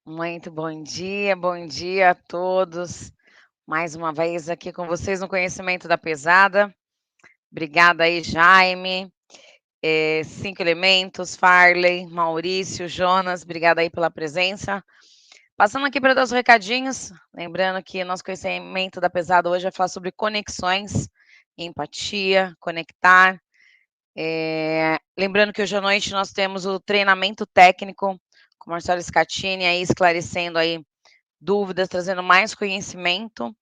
Muito bom dia a todos. Mais uma vez aqui com vocês no Conhecimento da Pesada. Obrigada aí, Jaime, Cinco Elementos, Farley, Maurício, Jonas, obrigada aí pela presença. Passando aqui para dar os recadinhos, lembrando que o nosso Conhecimento da Pesada hoje vai falar sobre conexões, empatia, conectar. Lembrando que hoje à noite nós temos o treinamento técnico com o Marcelo Scatini aí esclarecendo aí dúvidas, trazendo mais conhecimento.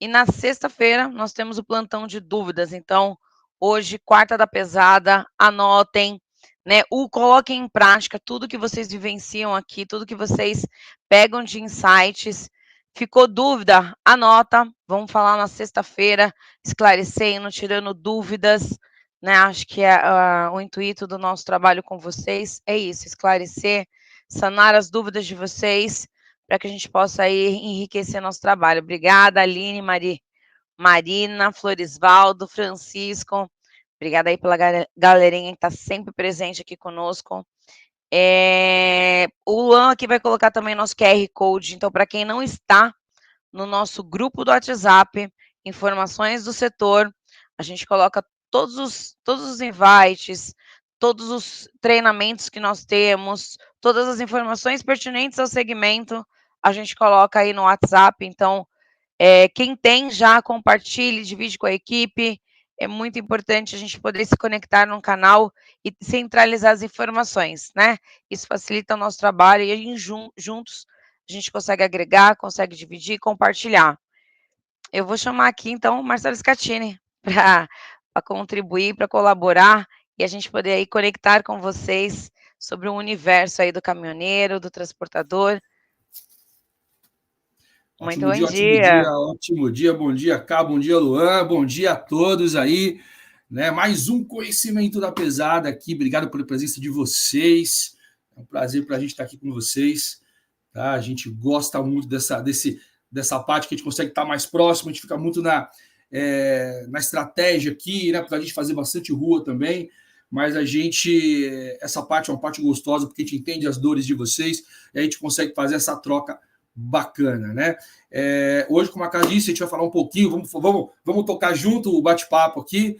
E na sexta-feira nós temos o plantão de dúvidas. Então, hoje, quarta da pesada, anotem, né? Coloquem em prática tudo que vocês vivenciam aqui, tudo que vocês pegam de insights. Ficou dúvida? Anota. Vamos falar na sexta-feira, esclarecendo, tirando dúvidas. Né? Acho que o intuito do nosso trabalho com vocês é isso: esclarecer, sanar as dúvidas de vocês, para que a gente possa aí enriquecer nosso trabalho. Obrigada, Aline, Marina, Florisvaldo, Francisco. Obrigada aí pela galerinha que está sempre presente aqui conosco. O Luan aqui vai colocar também nosso QR Code. Então, para quem não está no nosso grupo do WhatsApp, informações do setor, a gente coloca todos os invites, todos os treinamentos que nós temos, todas as informações pertinentes ao segmento, a gente coloca aí no WhatsApp. Então, quem tem já, compartilhe, divide com a equipe. É muito importante a gente poder se conectar num canal e centralizar as informações, né? Isso facilita o nosso trabalho e aí, juntos a gente consegue agregar, consegue dividir, compartilhar. Eu vou chamar aqui, então, o Marcelo Scatini para contribuir, para colaborar e a gente poder aí conectar com vocês sobre o universo aí do caminhoneiro, do transportador. Muito bom dia. Ótimo dia, bom dia, Cá, bom dia, Luan, bom dia a todos aí, né? Mais um Conhecimento da Pesada aqui, obrigado pela presença de vocês, é um prazer para a gente estar aqui com vocês, tá? A gente gosta muito dessa parte que a gente consegue estar mais próximo, a gente fica muito na estratégia aqui, né? Para a gente fazer bastante rua também, mas essa parte é uma parte gostosa, porque a gente entende as dores de vocês e a gente consegue fazer essa troca bacana, né? Hoje, como a Cá disse, a gente vai falar um pouquinho, vamos tocar junto o bate-papo aqui,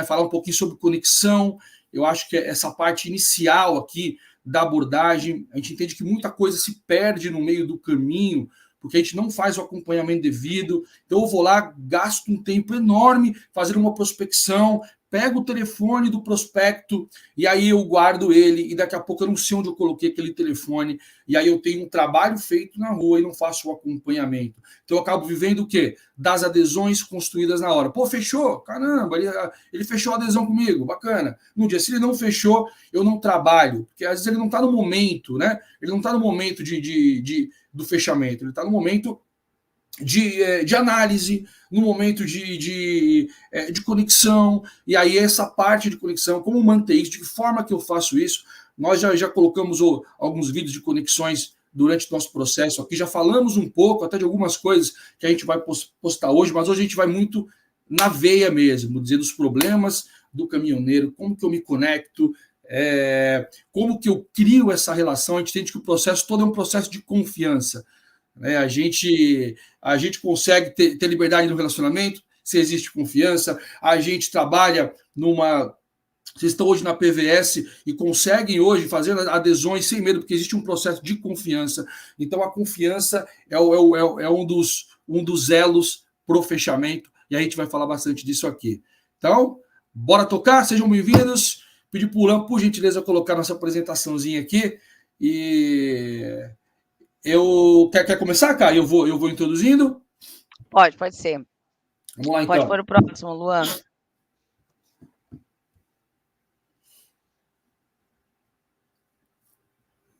falar um pouquinho sobre conexão. Eu acho que essa parte inicial aqui da abordagem, a gente entende que muita coisa se perde no meio do caminho, porque a gente não faz o acompanhamento devido. Então eu vou lá, gasto um tempo enorme fazendo uma prospecção, pego o telefone do prospecto e aí eu guardo ele e daqui a pouco eu não sei onde eu coloquei aquele telefone e aí eu tenho um trabalho feito na rua e não faço o acompanhamento. Então eu acabo vivendo o quê? Das adesões construídas na hora. Pô, fechou? Caramba, ele fechou a adesão comigo, bacana. No dia, se ele não fechou, eu não trabalho, porque às vezes ele não está no momento, né? Ele não está no momento do fechamento, ele está no momento de análise, no momento de conexão, e aí essa parte de conexão, como manter isso, de que forma que eu faço isso, nós já colocamos alguns vídeos de conexões durante o nosso processo aqui, já falamos um pouco até de algumas coisas que a gente vai postar hoje, mas hoje a gente vai muito na veia mesmo, dizendo os problemas do caminhoneiro, como que eu me conecto, como que eu crio essa relação. A gente entende que o processo todo é um processo de confiança, né? A gente consegue ter liberdade no relacionamento se existe confiança. A gente trabalha numa. Vocês estão hoje na PVS e conseguem hoje fazer adesões sem medo, porque existe um processo de confiança. Então, a confiança é um dos elos para o fechamento, e a gente vai falar bastante disso aqui. Então, bora tocar? Sejam bem-vindos. Pedir para o Ulan, por gentileza, colocar nossa apresentaçãozinha aqui. Quer começar, Cá? Eu vou introduzindo? Pode ser. Vamos lá, então. Pode pôr o próximo, Luan.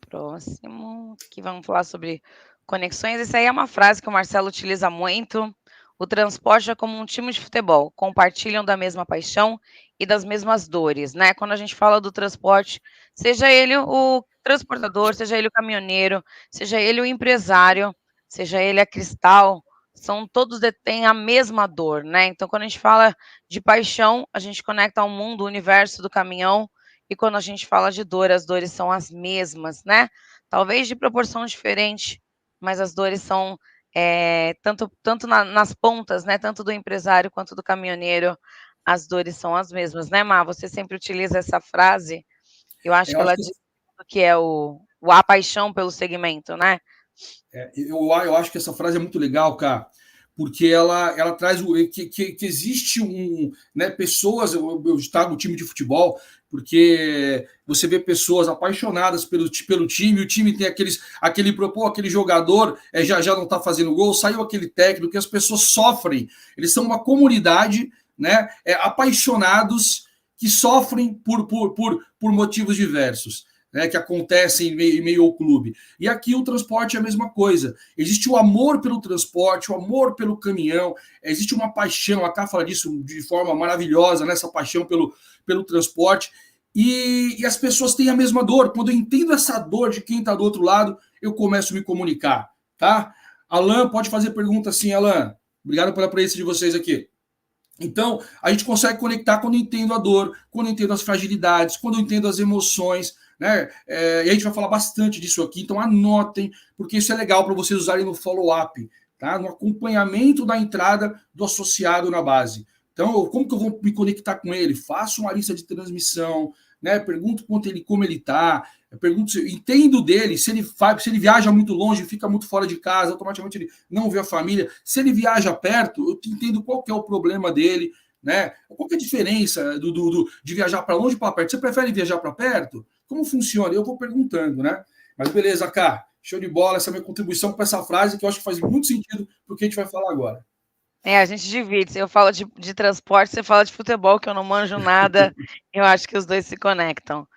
Próximo. Aqui vamos falar sobre conexões. Essa aí é uma frase que o Marcelo utiliza muito. O transporte é como um time de futebol. Compartilham da mesma paixão e das mesmas dores, né? Quando a gente fala do transporte, seja ele o transportador, seja ele o caminhoneiro, seja ele o empresário, seja ele a Cristal, todos detêm a mesma dor, né? Então, quando a gente fala de paixão, a gente conecta ao mundo, o universo do caminhão, e quando a gente fala de dor, as dores são as mesmas, né? Talvez de proporção diferente, mas as dores são tanto nas pontas, né? Tanto do empresário quanto do caminhoneiro, as dores são as mesmas, né, Má? Você sempre utiliza essa frase, eu acho Eu que acho ela que, diz que é a paixão pelo segmento, né? eu acho que essa frase é muito legal, cara, porque ela traz que existe né, pessoas, eu estava no time de futebol, porque você vê pessoas apaixonadas pelo time, o time tem aquele jogador já não está fazendo gol, saiu aquele técnico, que as pessoas sofrem, eles são uma comunidade, né, apaixonados que sofrem por motivos diversos, né, que acontecem em meio ao clube. E aqui o transporte é a mesma coisa. Existe o amor pelo transporte, o amor pelo caminhão, existe uma paixão, a Cá fala disso de forma maravilhosa, né, essa paixão pelo transporte, e as pessoas têm a mesma dor. Quando eu entendo essa dor de quem está do outro lado, eu começo a me comunicar, tá? Alan, pode fazer pergunta sim, Alan. Obrigado pela presença de vocês aqui. Então, a gente consegue conectar quando eu entendo a dor, quando eu entendo as fragilidades, quando eu entendo as emoções, né? E a gente vai falar bastante disso aqui, então anotem, porque isso é legal para vocês usarem no follow-up, tá? No acompanhamento da entrada do associado na base. Então, como que eu vou me conectar com ele? Faço uma lista de transmissão, né? Pergunto como ele está, pergunto, entendo dele, se ele viaja muito longe, fica muito fora de casa, automaticamente ele não vê a família. Se ele viaja perto, eu entendo qual que é o problema dele, né? Qual que é a diferença de viajar para longe e para perto? Você prefere viajar para perto? Como funciona? Eu vou perguntando, né? Mas beleza, Cá, show de bola essa minha contribuição para essa frase que eu acho que faz muito sentido para o que a gente vai falar agora. A gente divide. Eu falo de transporte, você fala de futebol, que eu não manjo nada. Eu acho que os dois se conectam.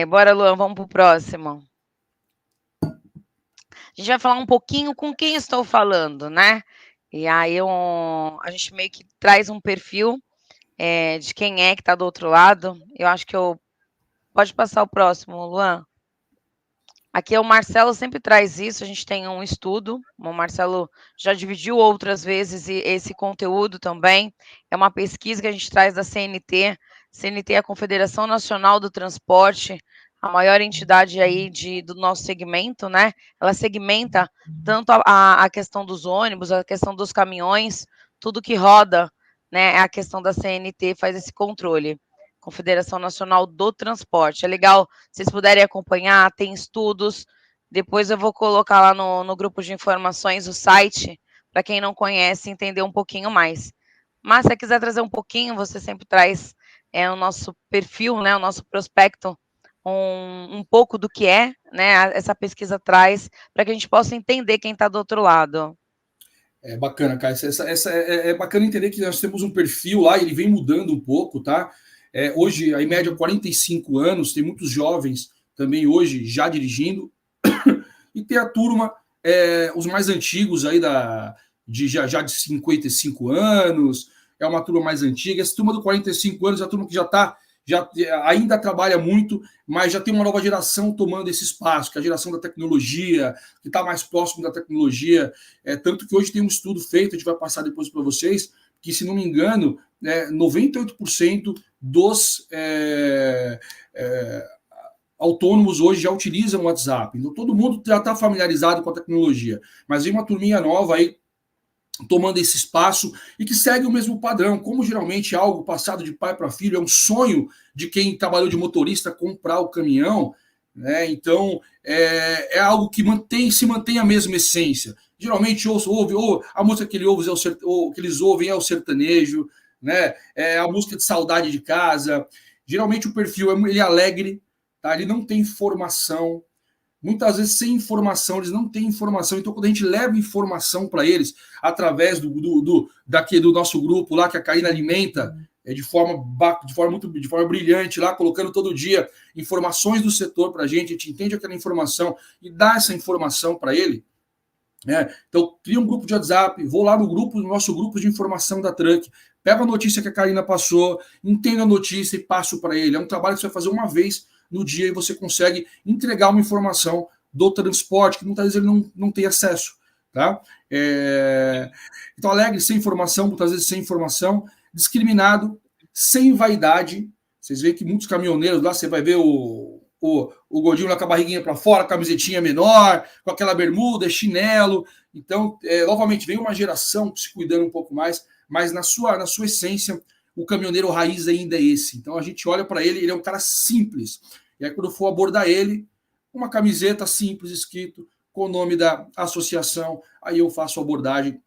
Bora, Luan, vamos para o próximo. A gente vai falar um pouquinho com quem estou falando, né? E aí a gente meio que traz um perfil de quem é que está do outro lado. Eu acho que pode passar o próximo, Luan. Aqui o Marcelo sempre traz isso, a gente tem um estudo, o Marcelo já dividiu outras vezes esse conteúdo também, é uma pesquisa que a gente traz da CNT, CNT é a Confederação Nacional do Transporte, a maior entidade aí do nosso segmento, né? Ela segmenta tanto a questão dos ônibus, a questão dos caminhões, tudo que roda, né? A questão da CNT faz esse controle. Confederação Nacional do Transporte. É legal, se vocês puderem acompanhar, tem estudos. Depois eu vou colocar lá no grupo de informações o site, para quem não conhece, entender um pouquinho mais. Mas se você quiser trazer um pouquinho, você sempre traz o nosso perfil, né, o nosso prospecto, um pouco do que é, né, essa pesquisa traz, para que a gente possa entender quem está do outro lado. É bacana, cara. É bacana entender que nós temos um perfil lá, ele vem mudando um pouco, tá? Hoje, em média, 45 anos, tem muitos jovens também hoje já dirigindo, e tem a turma, os mais antigos aí já de 55 anos, é uma turma mais antiga. Essa turma do 45 anos é a turma que já ainda trabalha muito, mas já tem uma nova geração tomando esse espaço, que é a geração da tecnologia, que está mais próximo da tecnologia. Tanto que hoje tem um estudo feito, a gente vai passar depois para vocês, que, se não me engano, 98% dos autônomos hoje já utilizam o WhatsApp. Então, todo mundo já está familiarizado com a tecnologia. Mas vem uma turminha nova aí tomando esse espaço e que segue o mesmo padrão. Como geralmente é algo passado de pai para filho, é um sonho de quem trabalhou de motorista comprar o caminhão, né? Então é algo que se mantém a mesma essência. Geralmente a música que eles ouvem é o sertanejo, né? É a música de saudade de casa. Geralmente o perfil ele é alegre, tá? Ele não tem informação. Muitas vezes, sem informação, eles não têm informação. Então, quando a gente leva informação para eles, através do nosso grupo lá, que a Karina alimenta de forma brilhante, lá, colocando todo dia informações do setor para a gente entende aquela informação e dá essa informação para ele. Então, cria um grupo de WhatsApp, vou lá no nosso grupo de informação da Truck, pega a notícia que a Karina passou, entenda a notícia e passo para ele. É um trabalho que você vai fazer uma vez no dia e você consegue entregar uma informação do transporte que muitas vezes ele não tem acesso. Tá? Então, alegre, sem informação, muitas vezes sem informação, discriminado, sem vaidade. Vocês veem que muitos caminhoneiros lá, você vai ver o gordinho lá com a barriguinha para fora, camisetinha menor, com aquela bermuda, chinelo. Então, novamente, vem uma geração se cuidando um pouco mais, mas na sua essência, o caminhoneiro raiz ainda é esse. Então, a gente olha para ele, ele é um cara simples. E aí, quando eu for abordar ele, uma camiseta simples, escrito com o nome da associação, aí eu faço a abordagem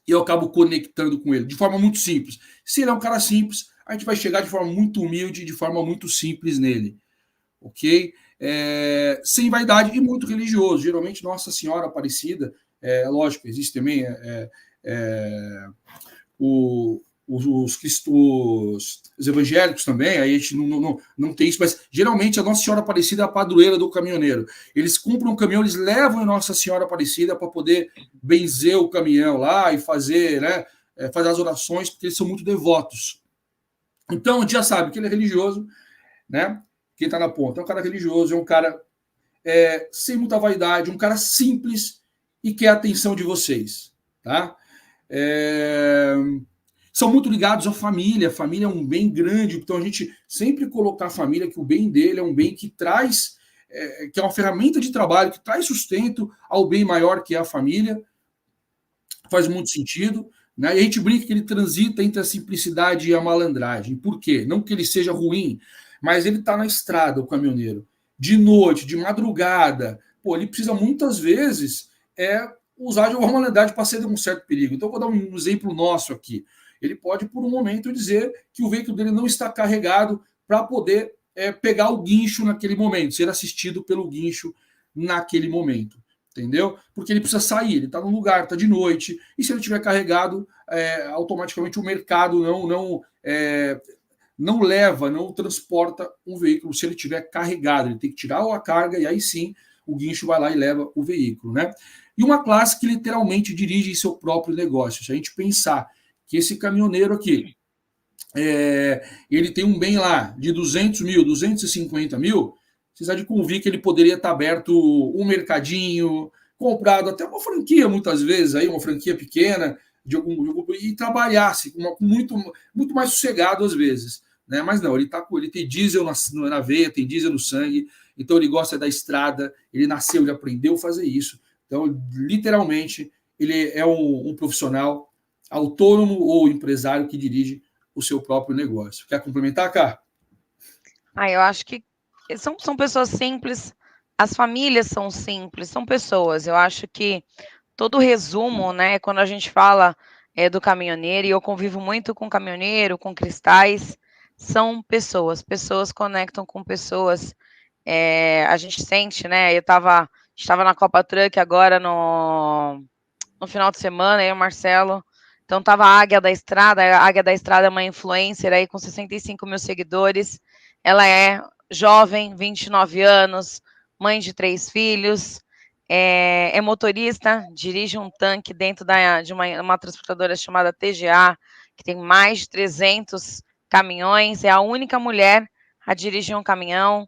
e eu acabo conectando com ele, de forma muito simples. Se ele é um cara simples, a gente vai chegar de forma muito humilde, de forma muito simples nele. Ok? Sem vaidade e muito religioso. Geralmente, Nossa Senhora Aparecida, lógico, existe também os evangélicos também, aí a gente não tem isso, mas geralmente a Nossa Senhora Aparecida é a padroeira do caminhoneiro. Eles compram um caminhão, eles levam a Nossa Senhora Aparecida para poder benzer o caminhão lá e fazer, né, fazer as orações, porque eles são muito devotos. Então, a gente já sabe que ele é religioso, né? Quem está na ponta é um cara religioso, é um cara sem muita vaidade, um cara simples e quer a atenção de vocês, tá? São muito ligados à família. A família é um bem grande, então a gente sempre colocar a família, que o bem dele é um bem que traz, que é uma ferramenta de trabalho, que traz sustento ao bem maior que é a família, faz muito sentido, né? E a gente brinca que ele transita entre a simplicidade e a malandragem. Por quê? Não que ele seja ruim, mas ele está na estrada, o caminhoneiro, de noite, de madrugada, ele precisa muitas vezes usar de uma malandragem para ceder um certo perigo. Então, eu vou dar um exemplo nosso aqui. Ele pode, por um momento, dizer que o veículo dele não está carregado para poder pegar o guincho naquele momento, ser assistido pelo guincho naquele momento. Entendeu? Porque ele precisa sair, ele está num lugar, está de noite, e se ele estiver carregado, automaticamente o mercado não leva, não transporta um veículo se ele estiver carregado. Ele tem que tirar a carga e aí sim o guincho vai lá e leva o veículo, né? E uma classe que literalmente dirige seu próprio negócio. Se a gente pensar que esse caminhoneiro aqui, ele tem um bem lá de 200 mil, 250 mil, precisa de convir que ele poderia estar aberto um mercadinho, comprado até uma franquia, muitas vezes, aí, uma franquia pequena, e trabalhasse muito, muito mais sossegado às vezes. Né? Mas não, ele tem diesel na veia, tem diesel no sangue, então ele gosta da estrada, ele nasceu, ele aprendeu a fazer isso. Então, literalmente, ele é um profissional autônomo ou empresário que dirige o seu próprio negócio. Quer complementar, Cá? Eu acho que são pessoas simples, as famílias são simples, são pessoas. Eu acho que todo resumo, né, quando a gente fala do caminhoneiro, e eu convivo muito com caminhoneiro, com cristais, são pessoas. Pessoas conectam com pessoas. A gente sente, né? Eu estava na Copa Truck agora no final de semana, eu e o Marcelo. Então estava a Águia da Estrada. A Águia da Estrada é uma influencer aí com 65 mil seguidores. Ela é jovem, 29 anos, mãe de 3 filhos, é motorista, dirige um tanque dentro de uma transportadora chamada TGA, que tem mais de 300 caminhões, é a única mulher a dirigir um caminhão,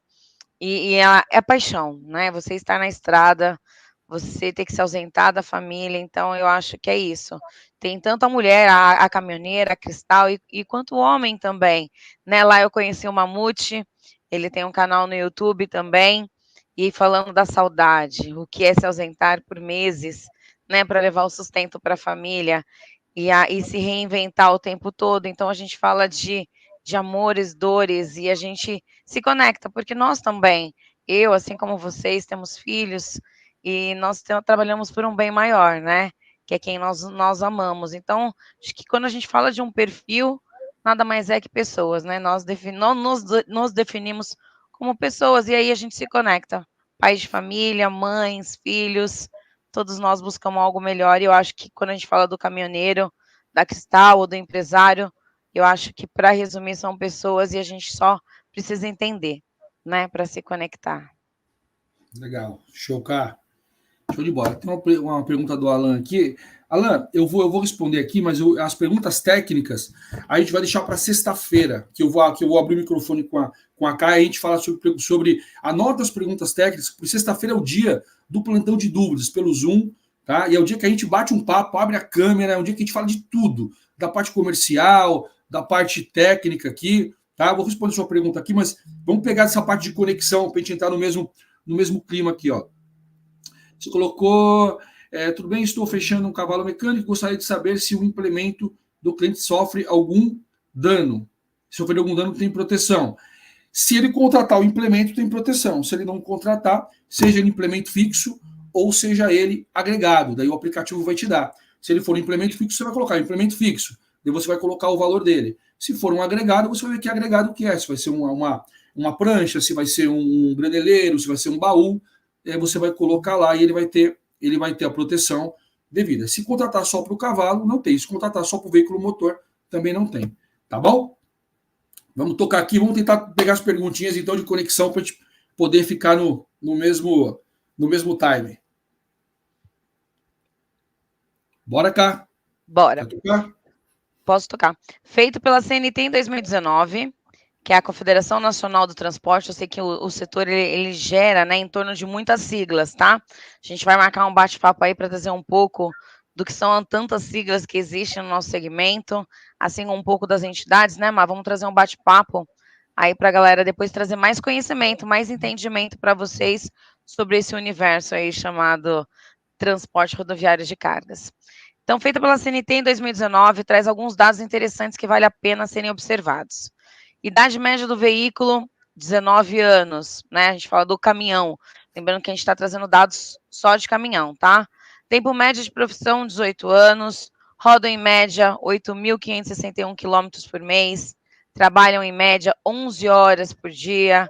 e é paixão, né? Você estar na estrada, você ter que se ausentar da família, então eu acho que é isso. Tem tanto a mulher, a caminhoneira, a Cristal, e quanto o homem também, né? Lá eu conheci o Mamute, ele tem um canal no YouTube também, e falando da saudade, o que é se ausentar por meses, né, para levar o sustento para a família, e se reinventar o tempo todo. Então a gente fala de amores, dores, e a gente se conecta, porque nós também, eu, assim como vocês, temos filhos, e nós trabalhamos por um bem maior, né? Que é quem nós amamos. Então, acho que quando a gente fala de um perfil, nada mais é que pessoas, né? Nós nos definimos como pessoas, e aí a gente se conecta. Pais de família, mães, filhos, todos nós buscamos algo melhor, e eu acho que quando a gente fala do caminhoneiro, da Cristal ou do empresário, eu acho que, para resumir, são pessoas e a gente só precisa entender, né, para se conectar. Legal. Show, Cá. Show de bola. Tem uma pergunta do Alan aqui. Alan, eu vou responder aqui, mas as perguntas técnicas a gente vai deixar para sexta-feira, que eu vou abrir o microfone com a Kai e a gente fala sobre anota as perguntas técnicas, porque sexta-feira é o dia do plantão de dúvidas pelo Zoom, tá? E é o dia que a gente bate um papo, abre a câmera, é um dia que a gente fala de tudo, da parte comercial, da parte técnica aqui, Tá? Vou responder sua pergunta aqui, mas vamos pegar essa parte de conexão para a gente entrar no mesmo clima aqui. Ó. Você colocou, tudo bem, estou fechando um cavalo mecânico, gostaria de saber se o implemento do cliente sofre algum dano. Se sofrer algum dano, tem proteção. Se ele contratar o implemento, tem proteção. Se ele não contratar, seja ele implemento fixo ou seja ele agregado. Daí o aplicativo vai te dar. Se ele for um implemento fixo, você vai colocar implemento fixo. Daí você vai colocar o valor dele. Se for um agregado, você vai ver que agregado que é. Se vai ser uma prancha, se vai ser um graneleiro, se vai ser um baú. Você vai colocar lá e ele vai ter a proteção devida. Se contratar só para o cavalo, não tem. Se contratar só para o veículo motor, também não tem. Tá bom? Vamos tocar aqui, vamos tentar pegar as perguntinhas então de conexão para a gente poder ficar no mesmo time. Bora cá. Bora. Posso tocar. Feito pela CNT em 2019, que é a Confederação Nacional do Transporte. Eu sei que o setor ele gera, né, em torno de muitas siglas, tá? A gente vai marcar um bate-papo aí para trazer um pouco do que são tantas siglas que existem no nosso segmento, assim um pouco das entidades, né, mas vamos trazer um bate-papo aí para a galera depois trazer mais conhecimento, mais entendimento para vocês sobre esse universo aí chamado transporte rodoviário de cargas. Então, feita pela CNT em 2019, traz alguns dados interessantes que vale a pena serem observados. Idade média do veículo, 19 anos, né? A gente fala do caminhão. Lembrando que a gente está trazendo dados só de caminhão, tá? Tempo médio de profissão, 18 anos. Rodam em média 8.561 quilômetros por mês. Trabalham em média 11 horas por dia.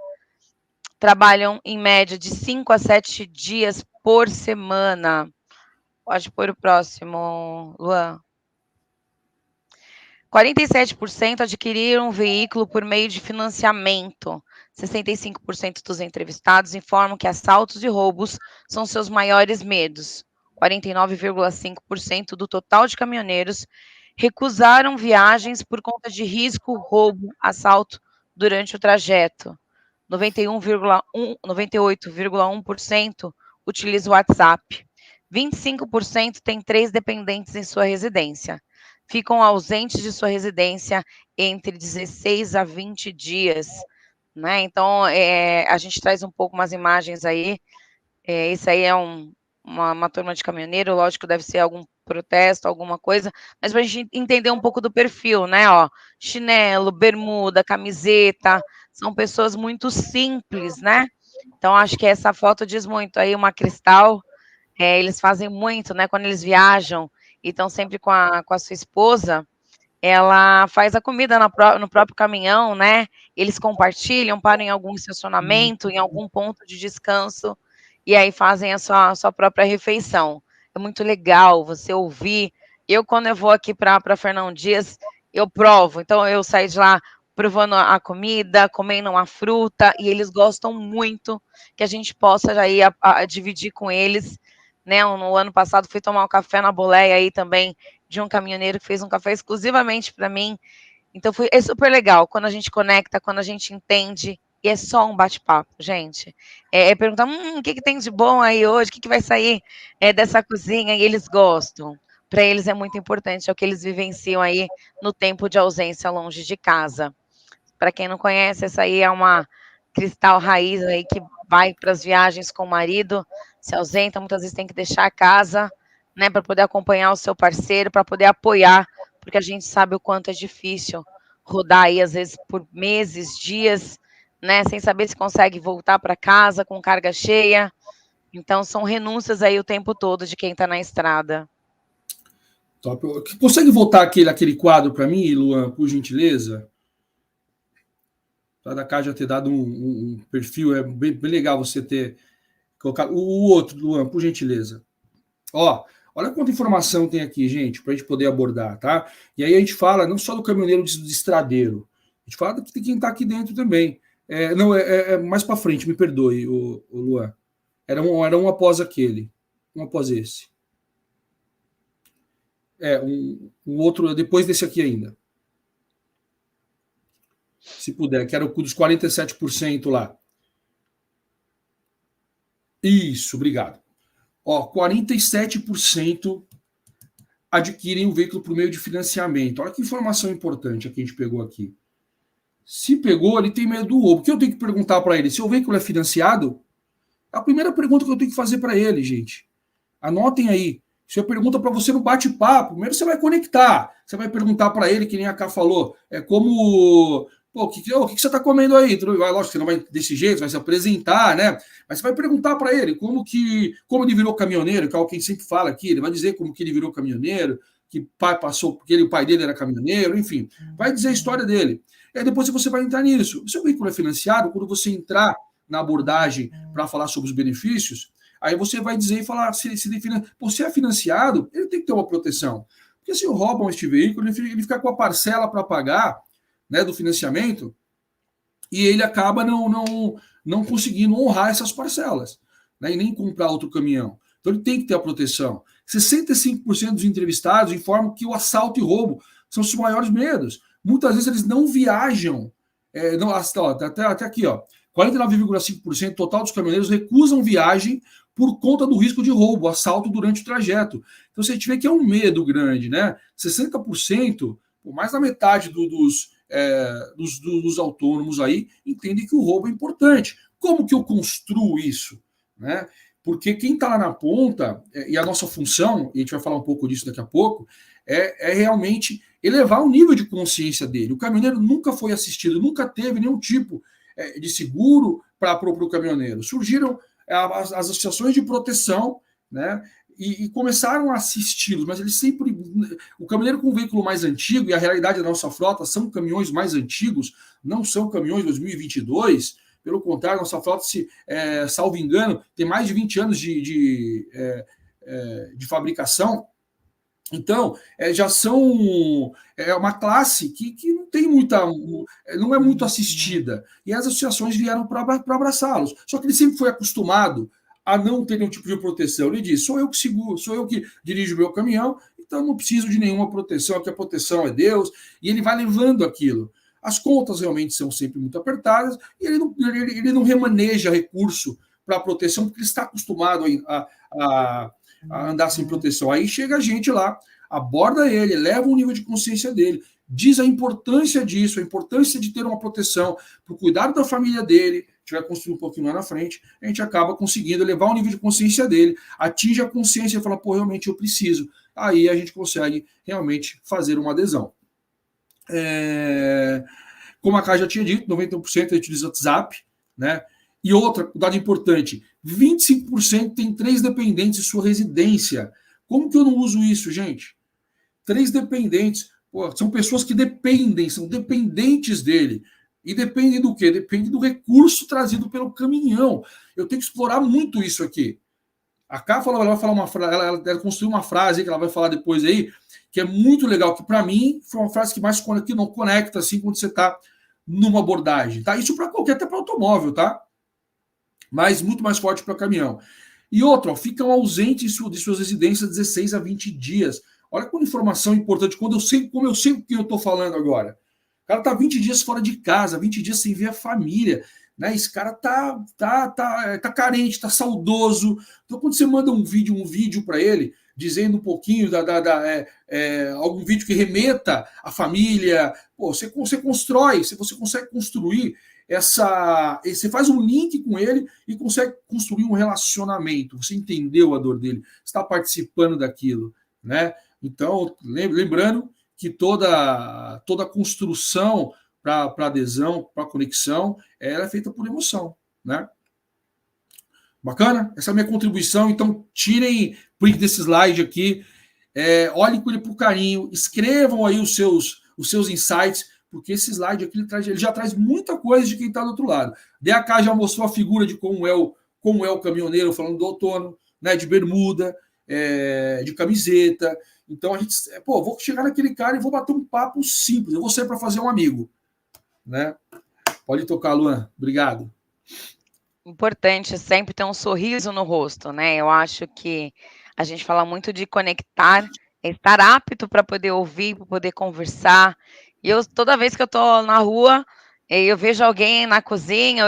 Trabalham em média de 5 a 7 dias por semana. Pode pôr o próximo, Luan. 47% adquiriram um veículo por meio de financiamento. 65% dos entrevistados informam que assaltos e roubos são seus maiores medos. 49,5% do total de caminhoneiros recusaram viagens por conta de risco, roubo, assalto durante o trajeto. 98,1% utiliza o WhatsApp. 25% tem 3 dependentes em sua residência. Ficam ausentes de sua residência entre 16 a 20 dias, né? Então, a gente traz um pouco umas imagens aí. Isso aí é uma turma de caminhoneiro, lógico, deve ser algum protesto, alguma coisa, mas para a gente entender um pouco do perfil, né? Ó, chinelo, bermuda, camiseta, são pessoas muito simples, né? Então, acho que essa foto diz muito aí, uma Cristal. Eles fazem muito, né? Quando eles viajam e estão sempre com a sua esposa, ela faz a comida no próprio caminhão, né? Eles compartilham, param em algum estacionamento, em algum ponto de descanso, e aí fazem a sua própria refeição. É muito legal você ouvir. Quando eu vou aqui para Fernão Dias, eu provo. Então, eu saio de lá provando a comida, comendo uma fruta, e eles gostam muito que a gente possa já ir a dividir com eles. Né, no ano passado fui tomar um café na boleia aí também de um caminhoneiro que fez um café exclusivamente para mim. Então é super legal quando a gente conecta, quando a gente entende, e é só um bate-papo, gente. Perguntar, o que tem de bom aí hoje? O que vai sair dessa cozinha? E eles gostam. Para eles é muito importante, é o que eles vivenciam aí no tempo de ausência longe de casa. Para quem não conhece, essa aí é uma Cristal raiz aí que vai para as viagens com o marido, se ausenta, muitas vezes tem que deixar a casa, né, para poder acompanhar o seu parceiro, para poder apoiar, porque a gente sabe o quanto é difícil rodar aí, às vezes, por meses, dias, né, sem saber se consegue voltar para casa com carga cheia. Então, são renúncias aí o tempo todo de quem está na estrada. Top. Consegue voltar aquele quadro para mim, Luan, por gentileza? Da Cá já ter dado um perfil, é bem legal você ter colocado. O outro, Luan, por gentileza. Ó, olha quanta informação tem aqui, gente, para a gente poder abordar, tá? E aí a gente fala não só do caminhoneiro de estradeiro, a gente fala de quem está aqui dentro também. Não, mais para frente, me perdoe, o Luan. Era um após aquele, um após esse. Um outro, depois desse aqui ainda. Se puder, que era o dos 47% lá. Isso, obrigado. Ó, 47% adquirem o veículo por meio de financiamento. Olha que informação importante que a gente pegou aqui. Se pegou, ele tem medo do roubo. O que eu tenho que perguntar para ele? Se o veículo é financiado, a primeira pergunta que eu tenho que fazer para ele, gente. Anotem aí. Se eu pergunta para você no bate-papo, primeiro você vai conectar. Você vai perguntar para ele, que nem a Cá falou, como. Pô, o que você está comendo aí? Lógico que você não vai desse jeito, vai se apresentar, né? Mas você vai perguntar para ele como ele virou caminhoneiro, que é o que a gente sempre fala aqui. Ele vai dizer como que ele virou caminhoneiro, que pai passou, porque o pai dele era caminhoneiro, enfim. Vai dizer a história dele. E aí depois você vai entrar nisso. Se o veículo é financiado, quando você entrar na abordagem para falar sobre os benefícios, aí você vai dizer e falar, se é financiado, ele tem que ter uma proteção. Porque se roubam este veículo, ele fica com a parcela para pagar, né, do financiamento, e ele acaba não conseguindo honrar essas parcelas, né, e nem comprar outro caminhão. Então ele tem que ter a proteção. 65% dos entrevistados informam que o assalto e roubo são os maiores medos. Muitas vezes eles não viajam. Até aqui, ó. 49,5% total dos caminhoneiros recusam viagem por conta do risco de roubo, assalto durante o trajeto. Então você vê que é um medo grande, né? 60%, mais da metade dos autônomos aí entendem que o roubo é importante. Como que eu construo isso, né? Porque quem está lá na ponta, e a nossa função, e a gente vai falar um pouco disso daqui a pouco, é realmente elevar o nível de consciência dele. O caminhoneiro nunca foi assistido, nunca teve nenhum tipo de seguro para o caminhoneiro. Surgiram as associações de proteção, né? E começaram a assisti-los, mas eles sempre. O caminhoneiro com um veículo mais antigo, e a realidade da nossa frota são caminhões mais antigos, não são caminhões 2022. Pelo contrário, nossa frota, salvo engano, tem mais de 20 anos de fabricação. Então, já são uma classe que não tem não é muito assistida. E as associações vieram para abraçá-los. Só que ele sempre foi acostumado a não ter nenhum tipo de proteção. Ele diz: sou eu que seguro, sou eu que dirijo o meu caminhão, então não preciso de nenhuma proteção, aqui a proteção é Deus, e ele vai levando aquilo. As contas realmente são sempre muito apertadas, e ele não remaneja recurso para proteção, porque ele está acostumado a andar sem proteção. Aí chega a gente lá, aborda ele, leva o nível de consciência dele, diz a importância disso, a importância de ter uma proteção para o cuidado da família dele. A gente vai construir um pouquinho lá na frente, a gente acaba conseguindo elevar o nível de consciência dele, atinge a consciência e fala, pô, realmente eu preciso. Aí a gente consegue realmente fazer uma adesão. Como a Kai já tinha dito, 91% utiliza WhatsApp, né? E outra, dado importante, 25% tem 3 dependentes em sua residência. Como que eu não uso isso, gente? 3 dependentes. Pô, são pessoas que dependem, são dependentes dele. E dependem do quê? Depende do recurso trazido pelo caminhão. Eu tenho que explorar muito isso aqui. A Cá falou, ela vai falar uma frase, ela construiu uma frase que ela vai falar depois aí, que é muito legal, que para mim foi uma frase que mais conecta assim quando você está numa abordagem, tá? Isso para qualquer, até para automóvel, tá? Mas muito mais forte para caminhão. E outra, ó, ficam ausentes de suas residências 16 a 20 dias. Olha que informação importante, como eu sei o que eu estou falando agora. O cara tá 20 dias fora de casa, 20 dias sem ver a família, né? Esse cara tá carente, tá saudoso. Então, quando você manda um vídeo para ele, dizendo um pouquinho algum vídeo que remeta à família, pô, você constrói, você consegue construir você faz um link com ele e consegue construir um relacionamento. Você entendeu a dor dele, está participando daquilo, né? Então, lembrando que toda construção para adesão, para conexão, ela é feita por emoção, né? Bacana? Essa é a minha contribuição. Então, tirem print desse slide aqui, olhem com ele por carinho, escrevam aí os seus insights, porque esse slide aqui ele já traz muita coisa de quem está do outro lado. DK já mostrou a figura de como é o caminhoneiro, falando do autônomo, né, de bermuda, de camiseta. Então a gente, vou chegar naquele cara e vou bater um papo simples. Eu vou sair para fazer um amigo, né? Pode tocar, Luan. Obrigado. Importante sempre ter um sorriso no rosto, né? Eu acho que a gente fala muito de conectar, estar apto para poder ouvir, para poder conversar. E toda vez que eu estou na rua, eu vejo alguém na cozinha,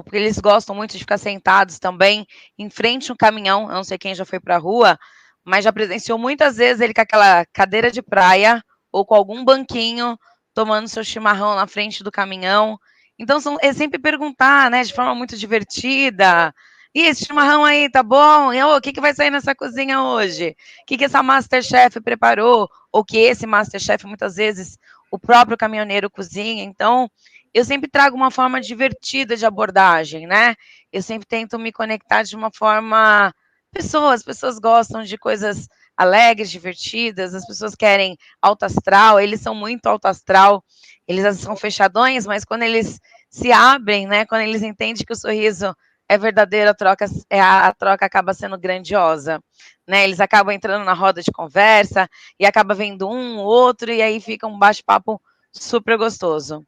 porque eles gostam muito de ficar sentados também em frente a um caminhão. Eu não sei quem já foi para a rua, mas já presenciou muitas vezes ele com aquela cadeira de praia ou com algum banquinho tomando seu chimarrão na frente do caminhão. Então, é sempre perguntar, né, de forma muito divertida. E esse chimarrão aí, tá bom? E, o que vai sair nessa cozinha hoje? O que essa Masterchef preparou? Ou que esse Masterchef, muitas vezes, o próprio caminhoneiro cozinha. Então, eu sempre trago uma forma divertida de abordagem, né? Eu sempre tento me conectar de uma forma... As pessoas gostam de coisas alegres, divertidas, as pessoas querem alto astral, eles são muito alto astral, eles são fechadões, mas quando eles se abrem, né, quando eles entendem que o sorriso é verdadeiro, a troca acaba sendo grandiosa, né, eles acabam entrando na roda de conversa, e acaba vendo um, outro, e aí fica um bate-papo super gostoso.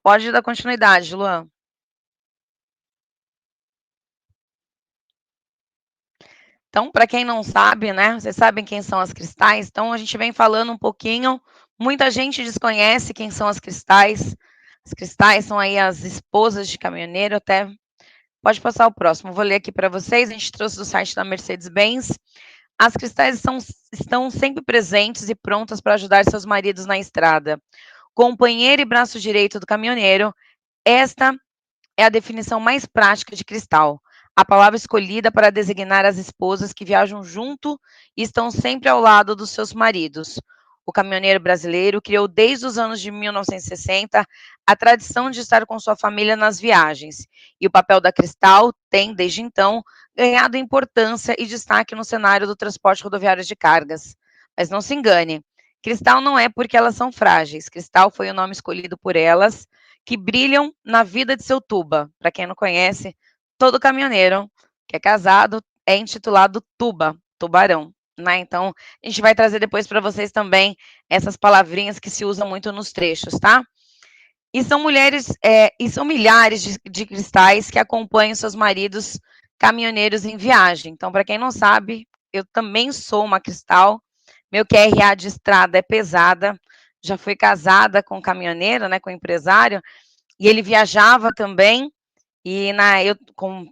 Pode dar continuidade, Luan. Então, para quem não sabe, né, vocês sabem quem são as cristais, então a gente vem falando um pouquinho, muita gente desconhece quem são as cristais. As cristais são aí as esposas de caminhoneiro, até pode passar o próximo, vou ler aqui para vocês, a gente trouxe do site da Mercedes-Benz. As cristais estão sempre presentes e prontas para ajudar seus maridos na estrada. Companheiro e braço direito do caminhoneiro, esta é a definição mais prática de cristal, a palavra escolhida para designar as esposas que viajam junto e estão sempre ao lado dos seus maridos. O caminhoneiro brasileiro criou desde os anos de 1960 a tradição de estar com sua família nas viagens, e o papel da Cristal tem, desde então, ganhado importância e destaque no cenário do transporte rodoviário de cargas. Mas não se engane, Cristal não é porque elas são frágeis, Cristal foi o nome escolhido por elas, que brilham na vida de seu Tuba. Para quem não conhece, todo caminhoneiro que é casado é intitulado Tuba, tubarão, né? Então, a gente vai trazer depois para vocês também essas palavrinhas que se usam muito nos trechos, tá? E são milhares de cristais que acompanham seus maridos caminhoneiros em viagem. Então, para quem não sabe, eu também sou uma cristal. Meu QRA de estrada é pesada. Já fui casada com um caminhoneiro, né, com um empresário, e ele viajava também. E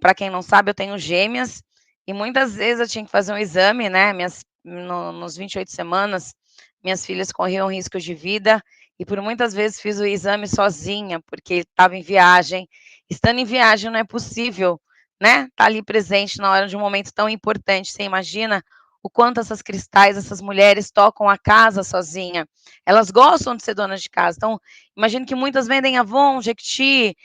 para quem não sabe, eu tenho gêmeas, e muitas vezes eu tinha que fazer um exame, né? Nos 28 semanas, minhas filhas corriam risco de vida, e por muitas vezes fiz o exame sozinha, porque estava em viagem. Estando em viagem, não é possível, né? Estar ali presente na hora de um momento tão importante. Você imagina o quanto essas cristais, essas mulheres tocam a casa sozinha. Elas gostam de ser donas de casa. Então, imagino que muitas vendem Avon, Jequiti,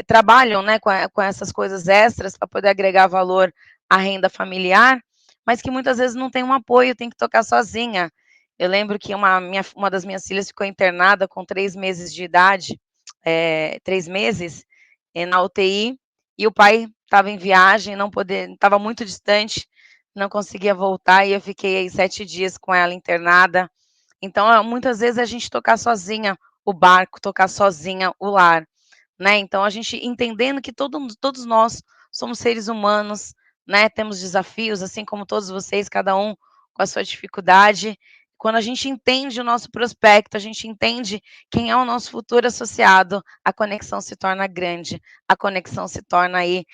trabalham, né, com essas coisas extras para poder agregar valor à renda familiar, mas que muitas vezes não tem um apoio, tem que tocar sozinha. Eu lembro que uma das minhas filhas ficou internada com 3 meses de idade, 3 meses, na UTI, e o pai estava em viagem, estava muito distante, não conseguia voltar, e eu fiquei aí 7 dias com ela internada. Então, muitas vezes a gente tocar sozinha o barco, tocar sozinha o lar, né? Então, a gente entendendo que todos nós somos seres humanos, né? Temos desafios, assim como todos vocês, cada um com a sua dificuldade. Quando a gente entende o nosso prospecto, a gente entende quem é o nosso futuro associado, a conexão se torna grande, a conexão se torna aí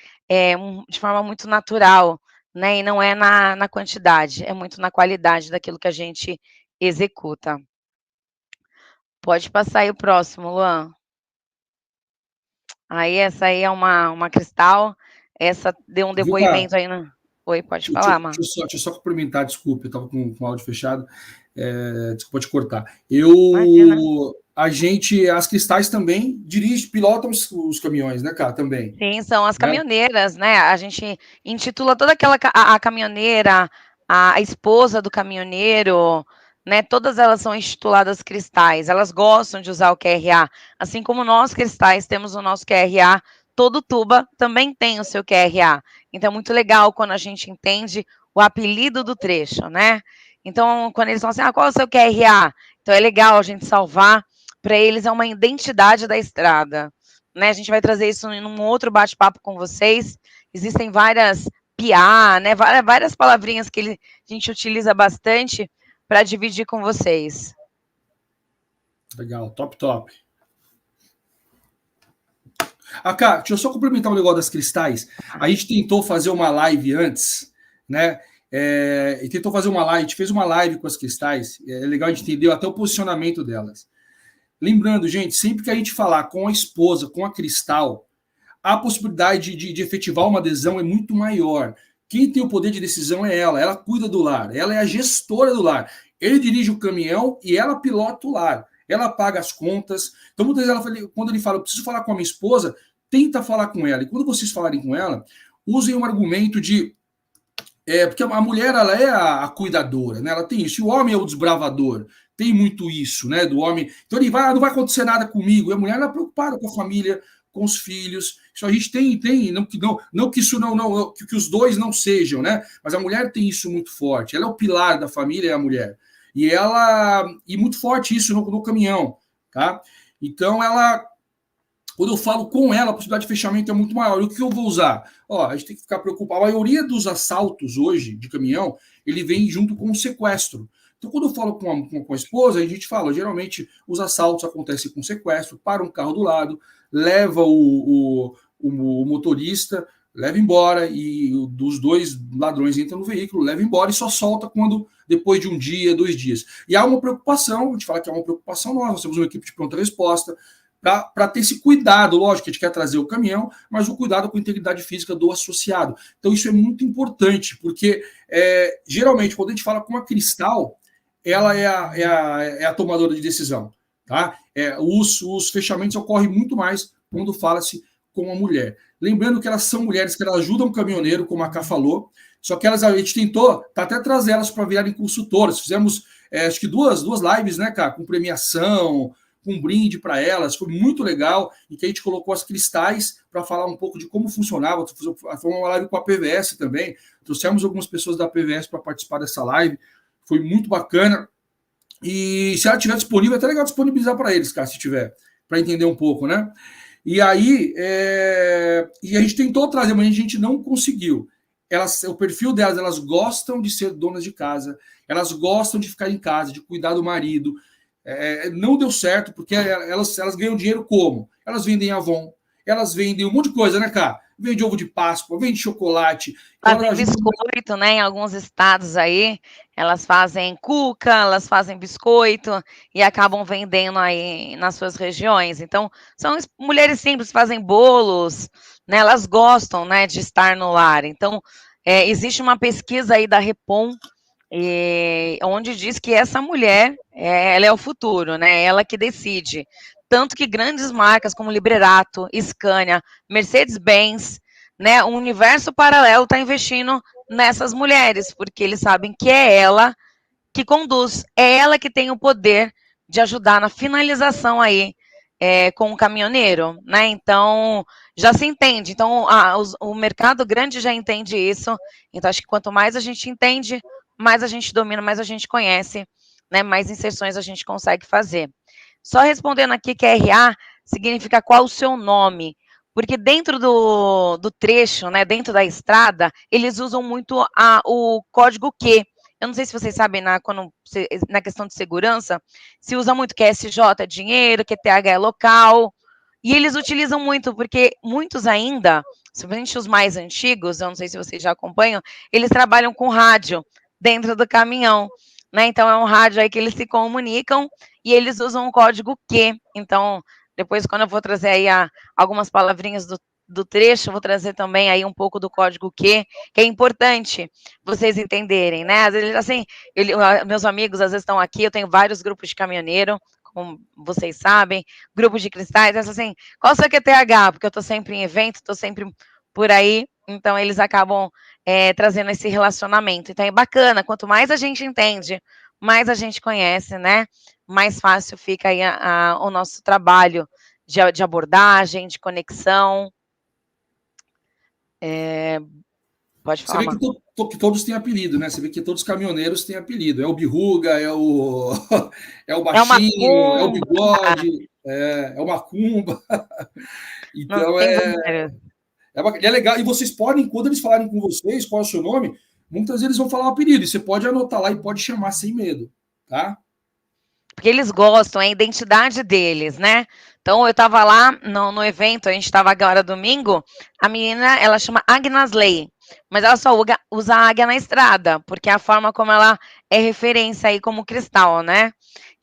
de forma muito natural, né? E não é na quantidade, é muito na qualidade daquilo que a gente executa. Pode passar aí o próximo, Luan. Aí, essa aí é uma cristal, essa deu um Viu, cara? depoimento aí na... Oi, pode falar, Mar. Deixa eu só complementar, desculpa, eu estava com o áudio fechado, desculpa te cortar. Imagina. As cristais também pilotam os caminhões, né, cara, também. Sim, são as Né? caminhoneiras, né? A gente intitula toda aquela a caminhoneira, a esposa do caminhoneiro, né? Todas elas são intituladas cristais. Elas gostam de usar o QRA, assim como nós cristais temos o nosso QRA. Todo Tuba também tem o seu QRA. Então é muito legal quando a gente entende o apelido do trecho, né? Então, quando eles falam assim, qual é o seu QRA? Então é legal a gente salvar, para eles é uma identidade da estrada. Né, a gente vai trazer isso em um outro bate-papo com vocês. Existem várias piá, né, várias palavrinhas que a gente utiliza bastante para dividir com vocês. Legal, top. Cá, deixa eu só complementar um negócio das cristais. A gente tentou fazer uma live antes, né? A gente fez uma live com as cristais. É legal, a gente entendeu até o posicionamento delas. Lembrando, gente, sempre que a gente falar com a esposa, com a Cristal, a possibilidade de efetivar uma adesão é muito maior. Quem tem o poder de decisão é ela cuida do lar, ela é a gestora do lar. Ele dirige o caminhão e ela pilota o lar. Ela paga as contas. Então, muitas vezes, quando ele fala, eu preciso falar com a minha esposa, tenta falar com ela. E quando vocês falarem com ela, usem um argumento de... porque a mulher, ela é a cuidadora, né? Ela tem isso. E o homem é o desbravador. Tem muito isso, né? Do homem. Então, ele vai, não vai acontecer nada comigo. E a mulher, ela é preocupada com a família, com os filhos. Isso a gente tem não que isso que os dois não sejam, né? Mas a mulher tem isso muito forte. Ela é o pilar da família, é a mulher. E muito forte isso no caminhão, tá? Então quando eu falo com ela, a possibilidade de fechamento é muito maior. E o que eu vou usar? A gente tem que ficar preocupado. A maioria dos assaltos hoje de caminhão, ele vem junto com o sequestro. Então, quando eu falo com a esposa, a gente fala, geralmente os assaltos acontecem com sequestro, para um carro do lado, leva o motorista, leva embora, e dos dois ladrões entram no veículo, leva embora e só solta depois de um dia, 2 dias. E há uma preocupação, a gente fala que é uma preocupação nós temos uma equipe de pronta resposta, para ter esse cuidado, lógico, a gente quer trazer o caminhão, mas o cuidado com a integridade física do associado. Então, isso é muito importante, porque geralmente, quando a gente fala com a Cristal, ela é a tomadora de decisão. Tá? Os fechamentos ocorrem muito mais quando fala-se com a mulher. Lembrando que elas são mulheres que elas ajudam o caminhoneiro, como a Cá falou, só que a gente tentou até trazer elas para virarem consultoras. Fizemos, acho que duas lives, né, Cá, com premiação, com um brinde para elas, foi muito legal, e que a gente colocou as Cristais para falar um pouco de como funcionava. Foi uma live com a PVS também, trouxemos algumas pessoas da PVS para participar dessa live, foi muito bacana, e se ela estiver disponível, é até legal disponibilizar para eles, cara, se tiver, para entender um pouco, né? E aí, e a gente tentou trazer, mas a gente não conseguiu. O perfil delas, elas gostam de ser donas de casa, elas gostam de ficar em casa, de cuidar do marido. Não deu certo, porque elas ganham dinheiro como? Elas vendem Avon, elas vendem um monte de coisa, né, cara? Vende ovo de Páscoa, vende chocolate. Fazem biscoito, né? Em alguns estados aí, elas fazem cuca, elas fazem biscoito e acabam vendendo aí nas suas regiões. Então, são mulheres simples, fazem bolos, né? Elas gostam, né, de estar no lar. Então, existe uma pesquisa aí da Repom, onde diz que essa mulher, ela é o futuro, né? Ela que decide. Tanto que grandes marcas como Librerato, Scania, Mercedes-Benz, né, o universo paralelo está investindo nessas mulheres, porque eles sabem que é ela que conduz, é ela que tem o poder de ajudar na finalização aí com o caminhoneiro, né? Então, já se entende. Então, o mercado grande já entende isso. Então, acho que quanto mais a gente entende, mais a gente domina, mais a gente conhece, né? Mais inserções a gente consegue fazer. Só respondendo aqui que RA significa qual o seu nome, porque dentro do trecho, né, dentro da estrada, eles usam muito o código Q. Eu não sei se vocês sabem, na questão de segurança, se usa muito QSJ é dinheiro, QTH é local, e eles utilizam muito, porque muitos ainda, principalmente os mais antigos, eu não sei se vocês já acompanham, eles trabalham com rádio dentro do caminhão, né? Então é um rádio aí que eles se comunicam e eles usam o código Q. Então, depois, quando eu for trazer aí algumas palavrinhas do trecho, eu vou trazer também aí um pouco do código Q, que é importante vocês entenderem, né? Às vezes, assim, meus amigos às vezes estão aqui, eu tenho vários grupos de caminhoneiro, como vocês sabem, grupos de cristais, assim, qual o seu QTH? Porque eu estou sempre em evento, estou sempre por aí, então eles acabam trazendo esse relacionamento. Então é bacana, quanto mais a gente entende, mais a gente conhece, né? Mais fácil fica aí o nosso trabalho de abordagem, de conexão. Pode falar, Você vê que todos têm apelido, né? Você vê que todos os caminhoneiros têm apelido. É o Birruga, é o baixinho, é o bigode, é o macumba. Então, é legal. E vocês podem, quando eles falarem com vocês, qual é o seu nome, muitas vezes eles vão falar um apelido. E você pode anotar lá e pode chamar sem medo, tá? Porque eles gostam, é a identidade deles, né? Então, eu estava lá no evento, a gente estava agora domingo, a menina, ela chama Agnasley, mas ela só usa a águia na estrada, porque é a forma como ela é referência aí como cristal, né?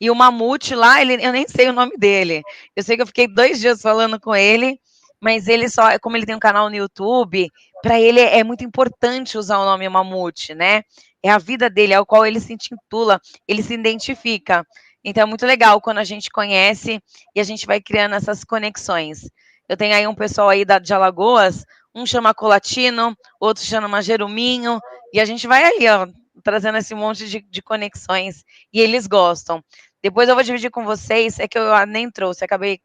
E o Mamute lá, eu nem sei o nome dele. Eu sei que eu fiquei 2 dias falando com ele, mas ele só, como ele tem um canal no YouTube, para ele é muito importante usar o nome Mamute, né? É a vida dele, ao qual ele se intitula, ele se identifica. Então é muito legal quando a gente conhece e a gente vai criando essas conexões. Eu tenho aí um pessoal aí de Alagoas, um chama Colatino, outro chama Jeruminho, e a gente vai aí, ó, trazendo esse monte de conexões, e eles gostam. Depois eu vou dividir com vocês, é que eu nem trouxe, acabei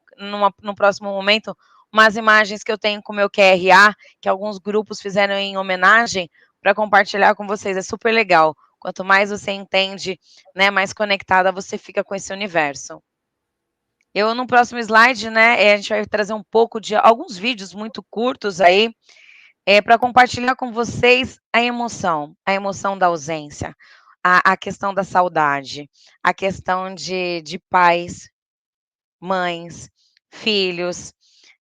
no próximo momento, umas imagens que eu tenho com o meu QRA, que alguns grupos fizeram em homenagem, para compartilhar com vocês, é super legal. Quanto mais você entende, né, mais conectada você fica com esse universo. Eu, no próximo slide, né, a gente vai trazer um pouco de alguns vídeos muito curtos aí, para compartilhar com vocês a emoção da ausência, a questão da saudade, a questão de pais, mães, filhos.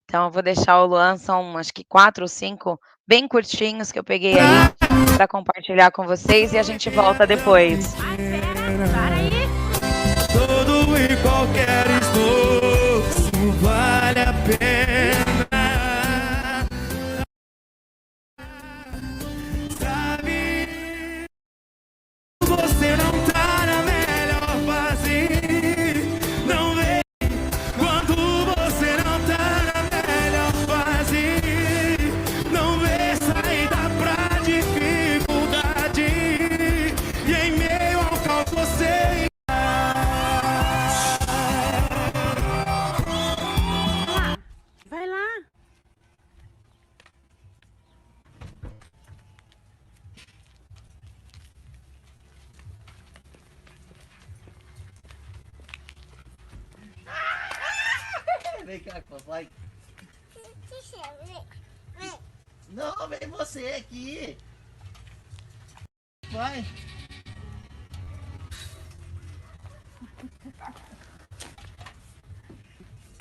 Então, eu vou deixar o Luan, são acho que 4 ou 5 bem curtinhos que eu peguei aí para compartilhar com vocês e a gente volta depois. Para aí. Todo e qualquer esforço vale a pena. Sabe, você não tá na melhor fase. Não vê quando você não tá na melhor fase. Não vê saída pra dificuldade. E em meio ao caos você vai lá. Vem cá, vai. Não, vem você aqui. Vai.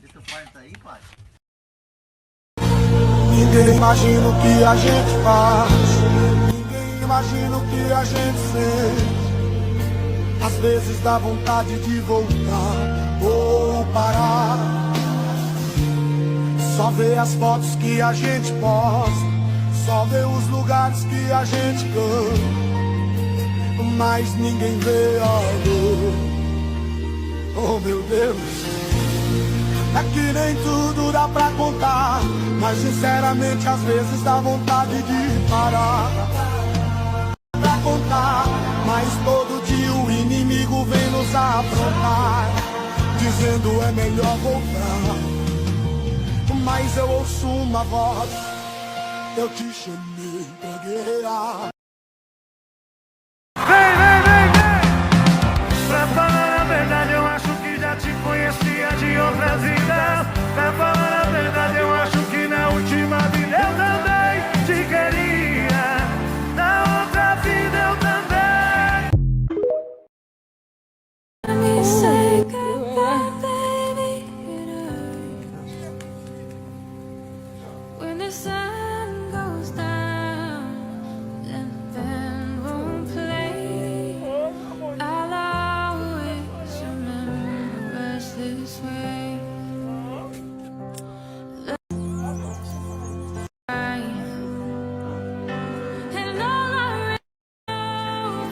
E teu pai tá aí, pai? Ninguém imagina o que a gente faz. Ninguém imagina o que a gente sente. Às vezes dá vontade de voltar ou parar. Só ver as fotos que a gente posta, só ver os lugares que a gente canta, mas ninguém vê a dor. Oh meu Deus, é que nem tudo dá pra contar, mas sinceramente às vezes dá vontade de parar. Pra contar, mas todo dia o inimigo vem nos afrontar, dizendo é melhor voltar. Mas eu ouço uma voz, eu te chamei pra guerrear. Vem, vem, vem, vem! Pra falar a verdade, eu acho que já te conhecia de outras vidas. Pra falar a verdade, eu acho que na última vida eu também te queria. Na outra vida eu também. When the sun goes down and the band won't play, I'll always remember us this way. And all I know,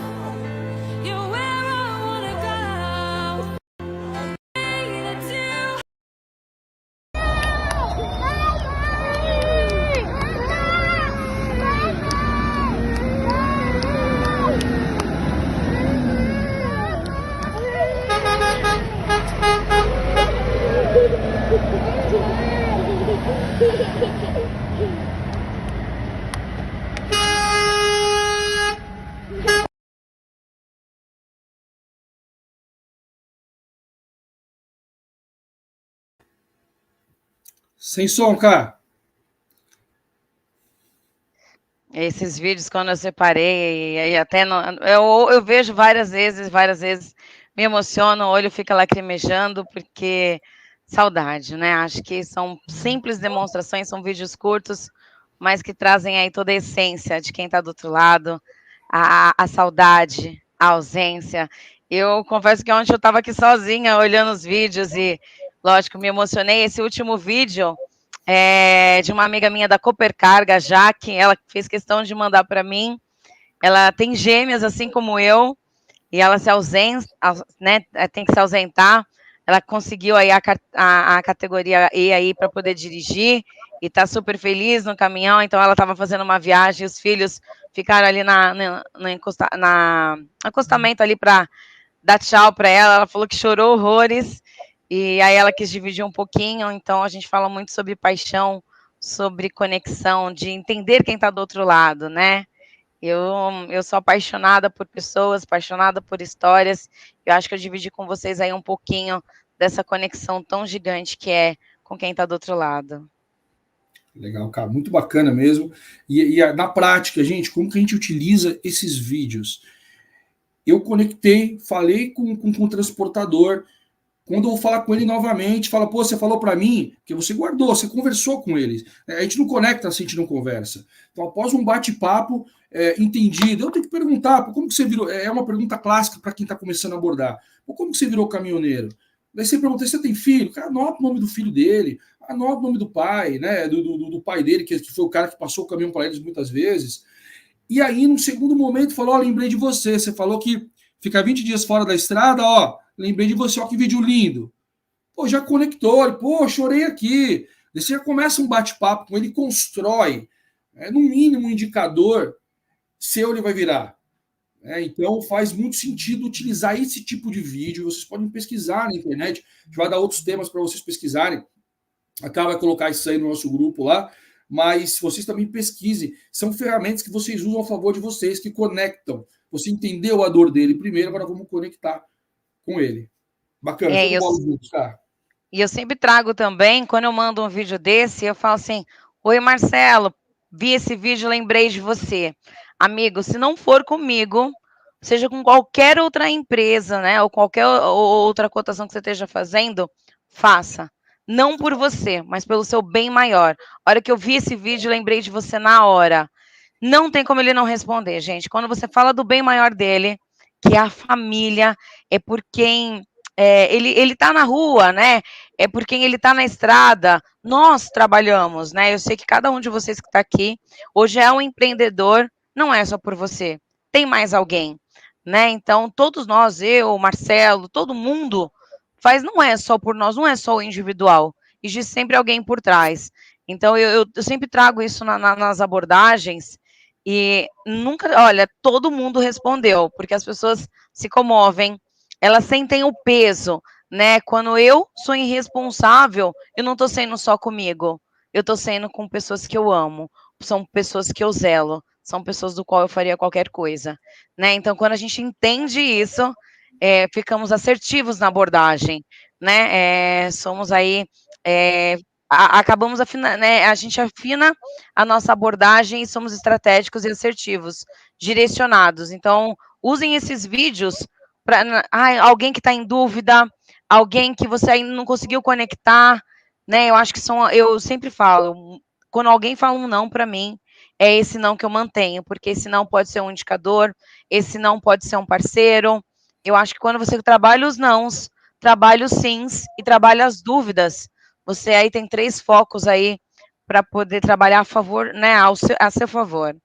you're where I wanna go. That's you. Sem som, cara. Esses vídeos, quando eu separei, e aí até eu vejo várias vezes, me emociono, o olho fica lacrimejando, porque saudade, né? Acho que são simples demonstrações, são vídeos curtos, mas que trazem aí toda a essência de quem está do outro lado, a saudade, a ausência. Eu confesso que ontem eu estava aqui sozinha olhando os vídeos e, lógico, me emocionei. Esse último vídeo é de uma amiga minha da Coopercarga, Jaque, ela fez questão de mandar para mim. Ela tem gêmeas, assim como eu, e ela se ausenta, né, tem que se ausentar. Ela conseguiu aí a categoria E aí para poder dirigir e está super feliz no caminhão. Então ela estava fazendo uma viagem, os filhos ficaram ali no acostamento ali para dar tchau para ela. Ela falou que chorou horrores e aí ela quis dividir um pouquinho. Então a gente fala muito sobre paixão, sobre conexão, de entender quem está do outro lado, né? Eu sou apaixonada por pessoas, apaixonada por histórias. Eu acho que eu dividi com vocês aí um pouquinho dessa conexão tão gigante que é com quem está do outro lado. Legal, cara, muito bacana mesmo. Na prática, gente, como que a gente utiliza esses vídeos? Eu conectei, falei com o transportador. Quando eu vou falar com ele novamente, fala, pô, você falou para mim que você guardou, você conversou com eles. A gente não conecta se a gente não conversa. Então, após um bate-papo entendido, eu tenho que perguntar, como que você virou? É uma pergunta clássica para quem está começando a abordar. Como que você virou caminhoneiro? Daí você pergunta, você tem filho? Cara, anota o nome do filho dele, anota o nome do pai, né? Do pai dele, que foi o cara que passou o caminhão para eles muitas vezes. E aí, num segundo momento, falou, lembrei de você. Você falou que fica 20 dias fora da estrada, lembrei de você, ó, que vídeo lindo. Pô, já conectou, pô, chorei aqui. Daí você já começa um bate-papo com ele, constrói, no mínimo, um indicador seu ele vai virar. Então faz muito sentido utilizar esse tipo de vídeo. Vocês podem pesquisar na internet, a gente vai dar outros temas para vocês pesquisarem. Acaba de colocar isso aí no nosso grupo lá, mas vocês também pesquisem. São ferramentas que vocês usam a favor de vocês, que conectam. Você entendeu a dor dele primeiro, agora vamos conectar com ele. Bacana, E eu sempre trago também, quando eu mando um vídeo desse, eu falo assim, oi Marcelo, vi esse vídeo, lembrei de você. Amigo, se não for comigo, seja com qualquer outra empresa, né, ou qualquer outra cotação que você esteja fazendo, faça. Não por você, mas pelo seu bem maior. A hora que eu vi esse vídeo, lembrei de você na hora. Não tem como ele não responder, gente. Quando você fala do bem maior dele, que é a família, é por quem ele tá na rua, né? É por quem ele tá na estrada. Nós trabalhamos, né? Eu sei que cada um de vocês que está aqui hoje é um empreendedor, não é só por você. Tem mais alguém, né? Então, todos nós, eu, Marcelo, todo mundo faz, não é só por nós, não é só o individual. Existe sempre alguém por trás. Então, eu sempre trago isso nas abordagens e nunca, olha, todo mundo respondeu, porque as pessoas se comovem, elas sentem o peso, né? Quando eu sou irresponsável, eu não estou sendo só comigo, eu estou sendo com pessoas que eu amo, são pessoas que eu zelo, são pessoas do qual eu faria qualquer coisa, né? Então, quando a gente entende isso, ficamos assertivos na abordagem, né? Somos aí, acabamos né? A gente afina a nossa abordagem e somos estratégicos e assertivos, direcionados. Então, usem esses vídeos para alguém que está em dúvida, alguém que você ainda não conseguiu conectar, né? Eu acho que eu sempre falo, quando alguém fala um não para mim, é esse não que eu mantenho, porque esse não pode ser um indicador, esse não pode ser um parceiro. Eu acho que quando você trabalha os nãos, trabalha os sims e trabalha as dúvidas, você aí tem 3 focos aí para poder trabalhar a favor, né, a seu favor.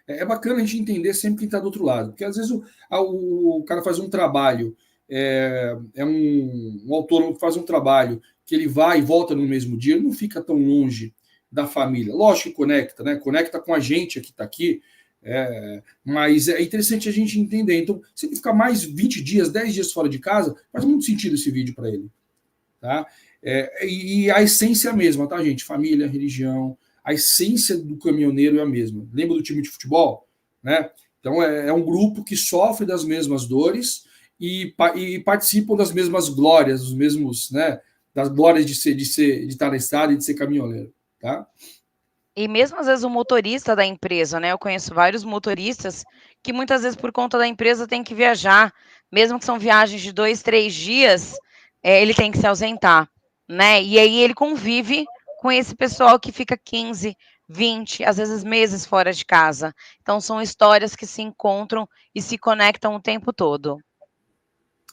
É bacana a gente entender sempre quem está do outro lado, porque às vezes o cara faz um trabalho, um autônomo que faz um trabalho que ele vai e volta no mesmo dia, ele não fica tão longe da família. Lógico que conecta, né? Conecta com a gente que está aqui, mas é interessante a gente entender. Então, se ele ficar mais 20 dias, 10 dias fora de casa, faz muito sentido esse vídeo para ele. Tá? E a essência é a mesma, tá, gente? Família, religião, a essência do caminhoneiro é a mesma. Lembra do time de futebol? Né? Então, é um grupo que sofre das mesmas dores e participam das mesmas glórias, dos mesmos, né, das glórias de estar na estrada e de ser caminhoneiro. Tá? E mesmo às vezes o motorista da empresa, né? Eu conheço vários motoristas que muitas vezes por conta da empresa tem que viajar, mesmo que são viagens de 2, 3 dias, ele tem que se ausentar, né? E aí ele convive com esse pessoal que fica 15, 20, às vezes meses fora de casa. Então são histórias que se encontram e se conectam o tempo todo.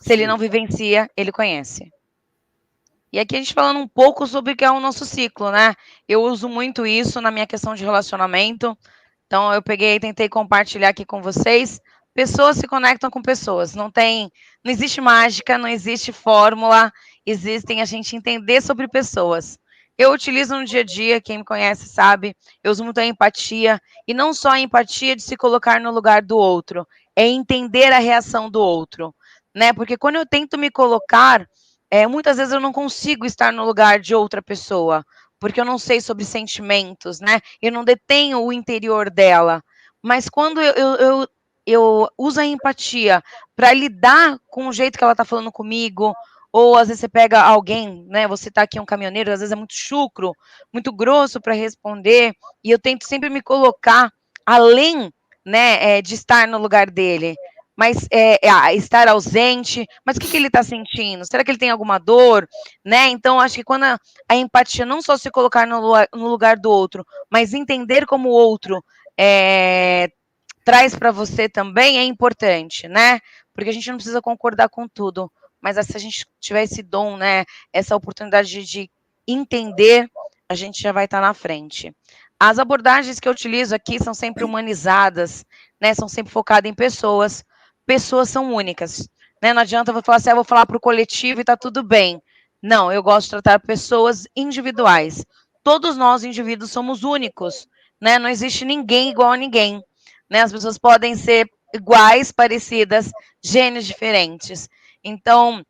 Se ele não vivencia, ele conhece. E aqui a gente falando um pouco sobre o que é o nosso ciclo, né? Eu uso muito isso na minha questão de relacionamento. Então, eu peguei e tentei compartilhar aqui com vocês. Pessoas se conectam com pessoas. Não existe mágica, não existe fórmula. Existem a gente entender sobre pessoas. Eu utilizo no dia a dia, quem me conhece sabe, eu uso muito a empatia. E não só a empatia de se colocar no lugar do outro, é entender a reação do outro, né? Porque quando eu tento me colocar, muitas vezes eu não consigo estar no lugar de outra pessoa, porque eu não sei sobre sentimentos, né? Eu não detenho o interior dela. Mas quando eu uso a empatia para lidar com o jeito que ela está falando comigo, ou às vezes você pega alguém, né? Você tá aqui um caminhoneiro, às vezes é muito chucro, muito grosso para responder, e eu tento sempre me colocar além, né, de estar no lugar dele. Mas estar ausente, mas o que ele está sentindo? Será que ele tem alguma dor? Né? Então, acho que quando a empatia não só se colocar no lugar do outro, mas entender como o outro traz para você também é importante, né? Porque a gente não precisa concordar com tudo, mas se a gente tiver esse dom, né, essa oportunidade de entender, a gente já vai estar na frente. As abordagens que eu utilizo aqui são sempre humanizadas, né? São sempre focadas em pessoas. Pessoas são únicas, né? Não adianta eu falar assim, eu vou falar para o coletivo e tá tudo bem. Não, eu gosto de tratar pessoas individuais. Todos nós, indivíduos, somos únicos, né? Não existe ninguém igual a ninguém, né? As pessoas podem ser iguais, parecidas, gênios diferentes. Então,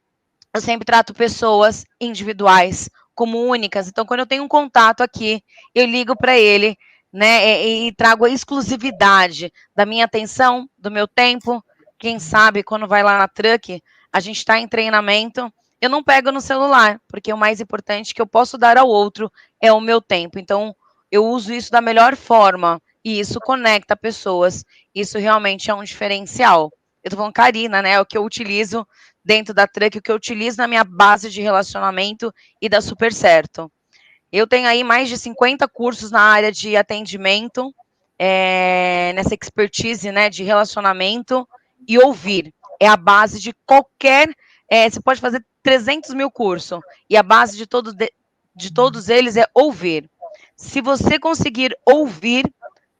eu sempre trato pessoas individuais como únicas. Então, quando eu tenho um contato aqui, eu ligo para ele, né? E trago a exclusividade da minha atenção, do meu tempo. Quem sabe, quando vai lá na truck, a gente está em treinamento, eu não pego no celular, porque o mais importante que eu posso dar ao outro é o meu tempo. Então, eu uso isso da melhor forma, e isso conecta pessoas. Isso realmente é um diferencial. Eu tô falando Karina, né? É o que eu utilizo dentro da truck, o que eu utilizo na minha base de relacionamento e dá super certo. Eu tenho aí mais de 50 cursos na área de atendimento, nessa expertise, né, de relacionamento e ouvir. É a base de qualquer... você pode fazer 300 mil cursos, e a base de todos eles é ouvir. Se você conseguir ouvir,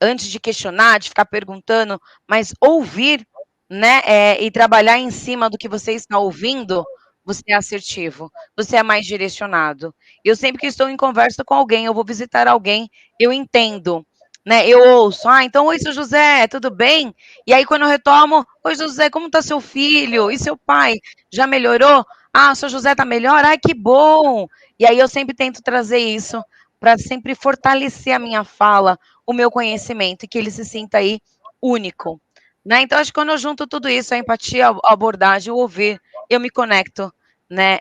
antes de questionar, de ficar perguntando, mas ouvir, né, e trabalhar em cima do que você está ouvindo, você é assertivo, você é mais direcionado. Eu sempre que estou em conversa com alguém, eu vou visitar alguém, eu entendo, né, eu ouço, então, oi, seu José, tudo bem? E aí, quando eu retomo, oi, José, como está seu filho? E seu pai? Já melhorou? Ah, o seu José está melhor? Ai, que bom! E aí, eu sempre tento trazer isso para sempre fortalecer a minha fala, o meu conhecimento, e que ele se sinta aí único. Né? Então, acho que quando eu junto tudo isso, a empatia, a abordagem, o ouvir, eu me conecto, né,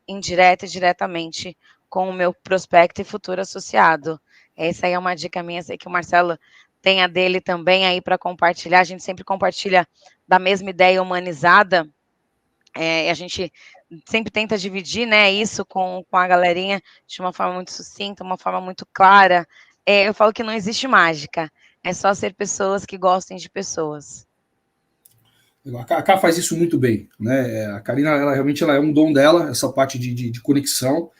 indireta e diretamente com o meu prospecto e futuro associado. Essa aí é uma dica minha, sei que o Marcelo tem a dele também aí para compartilhar, a gente sempre compartilha da mesma ideia humanizada, a gente sempre tenta dividir, né, isso com a galerinha de uma forma muito sucinta, uma forma muito clara. Eu falo que não existe mágica, é só ser pessoas que gostem de pessoas. A Ká faz isso muito bem, né? A Karina, ela realmente é um dom dela, essa parte de conexão.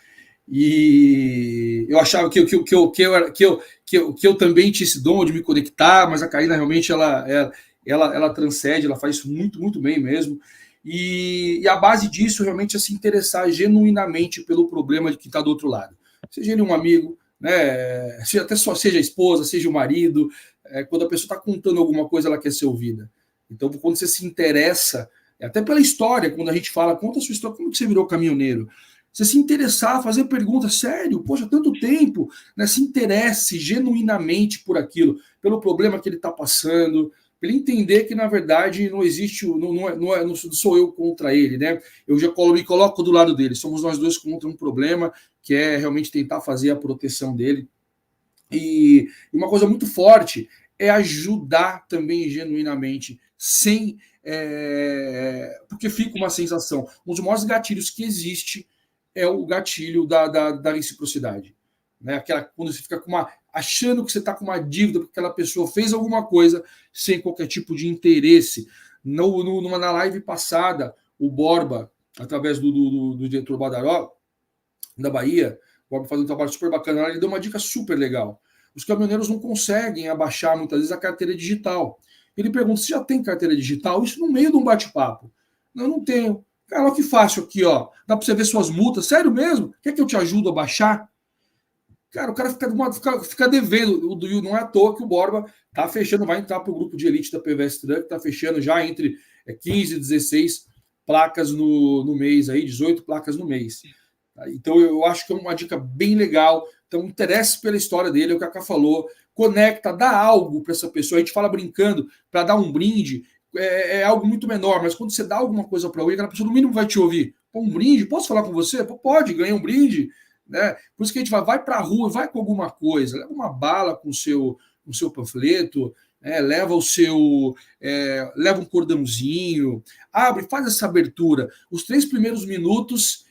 E eu achava que eu também tinha esse dom de me conectar, mas a Karina realmente ela transcende, ela faz isso muito, muito bem mesmo. E a base disso realmente é se interessar genuinamente pelo problema de quem está do outro lado. Seja ele um amigo, né? Até só seja a esposa, seja o marido, quando a pessoa está contando alguma coisa, ela quer ser ouvida. Então, quando você se interessa, até pela história, quando a gente fala, conta a sua história, como que você virou caminhoneiro? Você se interessar, fazer perguntas, sério, poxa, tanto tempo, né? Se interesse genuinamente por aquilo, pelo problema que ele está passando, para ele entender que, na verdade, não existe, não sou eu contra ele, né? Eu já me coloco do lado dele, somos nós dois contra um problema, que é realmente tentar fazer a proteção dele. E uma coisa muito forte é ajudar também genuinamente, sem... porque fica uma sensação. Um dos maiores gatilhos que existe é o gatilho da reciprocidade. Né? Quando você fica achando que você está com uma dívida porque aquela pessoa fez alguma coisa sem qualquer tipo de interesse. Na live passada, o Borba, através do diretor Badaró, da Bahia, o Borba fazendo um trabalho super bacana, ele deu uma dica super legal. Os caminhoneiros não conseguem abaixar, muitas vezes, a carteira digital. Ele pergunta, você já tem carteira digital? Isso no meio de um bate-papo. Não tenho. Cara, olha que fácil aqui, ó. Dá para você ver suas multas. Sério mesmo? Quer que eu te ajude a baixar? Cara, o cara fica devendo. Não é à toa que o Borba tá fechando, vai entrar para o grupo de elite da PVS Truck, tá fechando já entre 15 e 16 placas no mês, aí, 18 placas no mês. Então, eu acho que é uma dica bem legal. Então, interesse pela história dele, é o que a Cacá falou. Conecta, dá algo para essa pessoa. A gente fala brincando, para dar um brinde, é algo muito menor, mas quando você dá alguma coisa para alguém, aquela pessoa no mínimo vai te ouvir. Pô, um brinde? Posso falar com você? Pô, pode, ganha um brinde. Né? Por isso que a gente vai para a rua, vai com alguma coisa, leva uma bala com o seu panfleto, leva leva um cordãozinho, abre, faz essa abertura. Os 3 primeiros minutos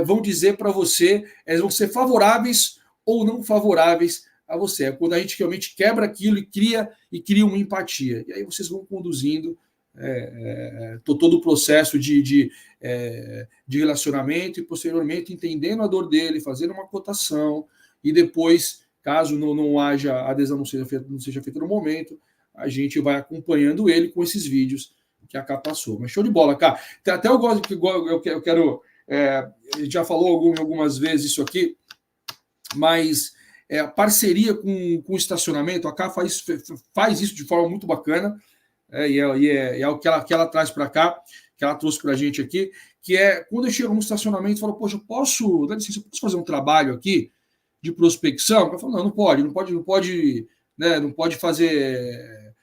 vão dizer para você, vão ser favoráveis ou não favoráveis a você. É quando a gente realmente quebra aquilo e cria uma empatia. E aí vocês vão conduzindo todo o processo de relacionamento e, posteriormente, entendendo a dor dele, fazendo uma cotação e depois, caso não haja adesão, não seja feita no momento, a gente vai acompanhando ele com esses vídeos que a Cá passou. Mas show de bola, Cá. Até eu gosto que eu quero... a gente já falou algumas vezes isso aqui, mas a parceria com estacionamento, a Cá faz isso de forma muito bacana, e é o que ela traz para cá, que ela trouxe para a gente aqui, que é quando eu chego no estacionamento e falo, poxa, dá licença, eu posso fazer um trabalho aqui de prospecção? Eu falo, não pode fazer,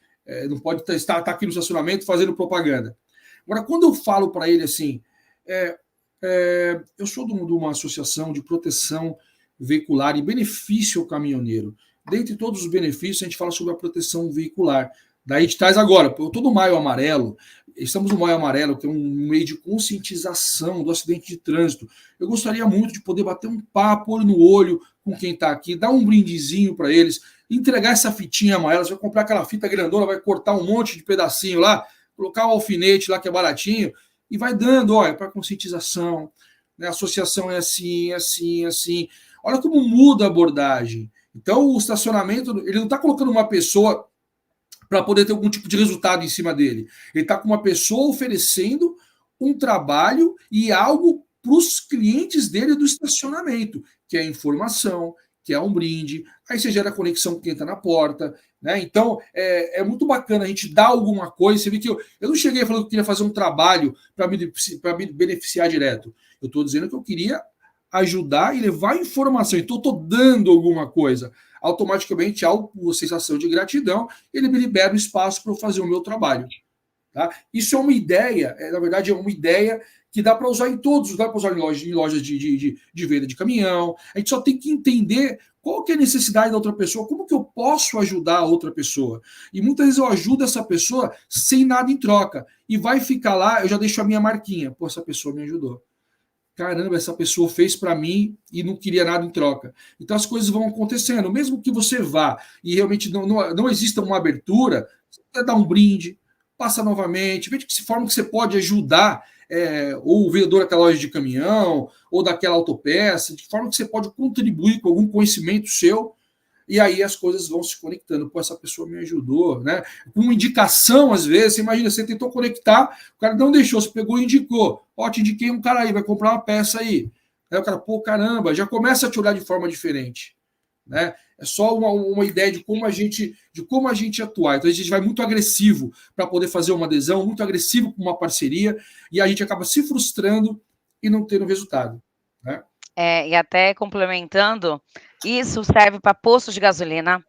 não pode estar aqui no estacionamento fazendo propaganda. Agora, quando eu falo para ele assim, eu sou de uma associação de proteção veicular e benefício ao caminhoneiro. Dentre todos os benefícios, a gente fala sobre a proteção veicular. Daí a gente traz agora, eu estou no Maio Amarelo, estamos no Maio Amarelo, que é um meio de conscientização do acidente de trânsito. Eu gostaria muito de poder bater um papo, olho no olho, com quem está aqui, dar um brindezinho para eles, entregar essa fitinha amarela, você vai comprar aquela fita grandona, vai cortar um monte de pedacinho lá, colocar um alfinete lá que é baratinho, e vai dando, olha, para conscientização, né? A associação é assim, assim, assim. Olha como muda a abordagem. Então, o estacionamento, ele não está colocando uma pessoa para poder ter algum tipo de resultado em cima dele. Ele está com uma pessoa oferecendo um trabalho e algo para os clientes dele do estacionamento, que é informação, que é um brinde, aí você gera conexão com quem está na porta, né? Então, é muito bacana a gente dar alguma coisa. Você vê que eu não cheguei falando que eu queria fazer um trabalho para me beneficiar direto. Eu estou dizendo que eu queria ajudar e levar informação. Então, eu estou dando alguma coisa. Automaticamente, há uma sensação de gratidão, ele me libera o espaço para eu fazer o meu trabalho. Tá? Isso é uma ideia, na verdade, é uma ideia que dá para usar em todos, dá para usar em lojas de venda de caminhão. A gente só tem que entender qual que é a necessidade da outra pessoa, como que eu posso ajudar a outra pessoa. E muitas vezes eu ajudo essa pessoa sem nada em troca. E vai ficar lá, eu já deixo a minha marquinha. Pô, essa pessoa me ajudou. Caramba, essa pessoa fez para mim e não queria nada em troca. Então as coisas vão acontecendo. Mesmo que você vá e realmente não exista uma abertura, você dá um brinde, passa novamente, vê de que forma que você pode ajudar ou o vendedor daquela loja de caminhão, ou daquela autopeça, de que forma que você pode contribuir com algum conhecimento seu, e aí as coisas vão se conectando. Pô, essa pessoa me ajudou, né? Com uma indicação, às vezes, você imagina, você tentou conectar, o cara não deixou, você pegou e indicou. Ó, te indiquei um cara aí, vai comprar uma peça aí. Aí o cara, pô, caramba, já começa a te olhar de forma diferente, né? É só uma ideia de como a gente atuar. Então a gente vai muito agressivo para poder fazer uma adesão, muito agressivo com uma parceria, e a gente acaba se frustrando e não tendo resultado, né? E até complementando, isso serve para postos de gasolina,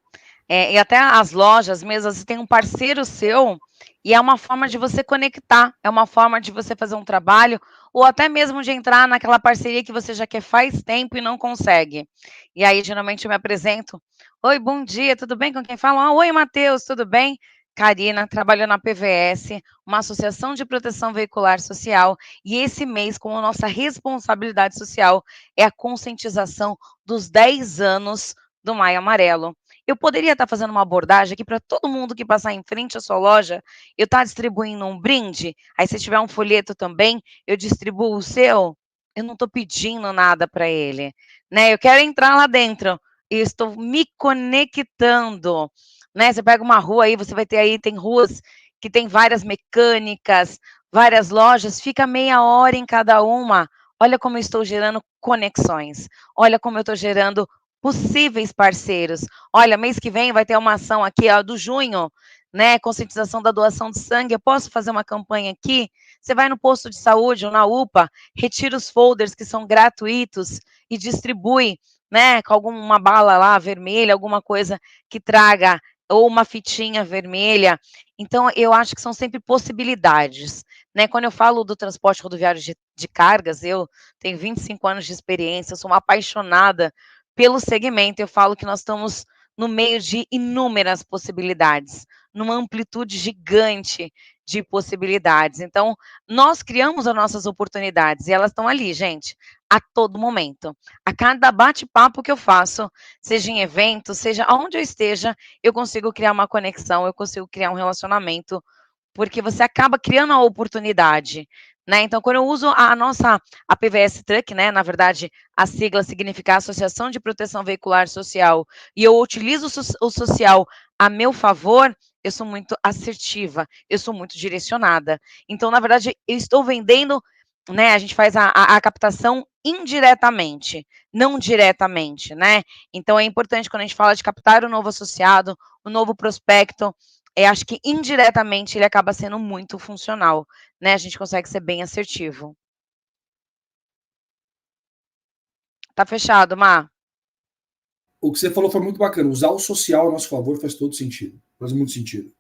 e até as lojas mesmo, você tem um parceiro seu, e é uma forma de você conectar, é uma forma de você fazer um trabalho, ou até mesmo de entrar naquela parceria que você já quer faz tempo e não consegue. E aí, geralmente, eu me apresento, oi, bom dia, tudo bem? Com quem fala? Oi, Matheus, tudo bem? Karina, trabalho na PVS, uma associação de proteção veicular social, e esse mês, como nossa responsabilidade social, é a conscientização dos 10 anos do Maio Amarelo. Eu poderia estar fazendo uma abordagem aqui para todo mundo que passar em frente à sua loja, eu estar distribuindo um brinde, aí se tiver um folheto também, eu distribuo o seu. Eu não estou pedindo nada para ele, né? Eu quero entrar lá dentro, eu estou me conectando, né? Você pega uma rua aí, você vai ter aí, tem ruas que tem várias mecânicas, várias lojas, fica meia hora em cada uma. Olha como eu estou gerando conexões. Olha como eu estou gerando possíveis parceiros. Olha, mês que vem vai ter uma ação aqui, ó, do junho, né? Conscientização da doação de sangue. Eu posso fazer uma campanha aqui? Você vai no posto de saúde ou na UPA, retira os folders que são gratuitos e distribui, né? Com alguma bala lá vermelha, alguma coisa que traga, ou uma fitinha vermelha. Então, eu acho que são sempre possibilidades, né? Quando eu falo do transporte rodoviário de cargas, eu tenho 25 anos de experiência, eu sou uma apaixonada pelo segmento, eu falo que nós estamos no meio de inúmeras possibilidades, numa amplitude gigante de possibilidades. Então, nós criamos as nossas oportunidades e elas estão ali, gente, a todo momento. A cada bate-papo que eu faço, seja em evento, seja onde eu esteja, eu consigo criar uma conexão, eu consigo criar um relacionamento, porque você acaba criando a oportunidade, né? Então, quando eu uso a nossa a PVS Truck, né? Na verdade, a sigla significa Associação de Proteção Veicular Social, e eu utilizo o social a meu favor, eu sou muito assertiva, eu sou muito direcionada. Então, na verdade, eu estou vendendo, né? A gente faz a captação indiretamente, não diretamente, né? Então, é importante quando a gente fala de captar o novo associado, o novo prospecto, acho que indiretamente ele acaba sendo muito funcional, né? A gente consegue ser bem assertivo. Tá fechado, Má? O que você falou foi muito bacana. Usar o social a nosso favor faz todo sentido. Faz muito sentido.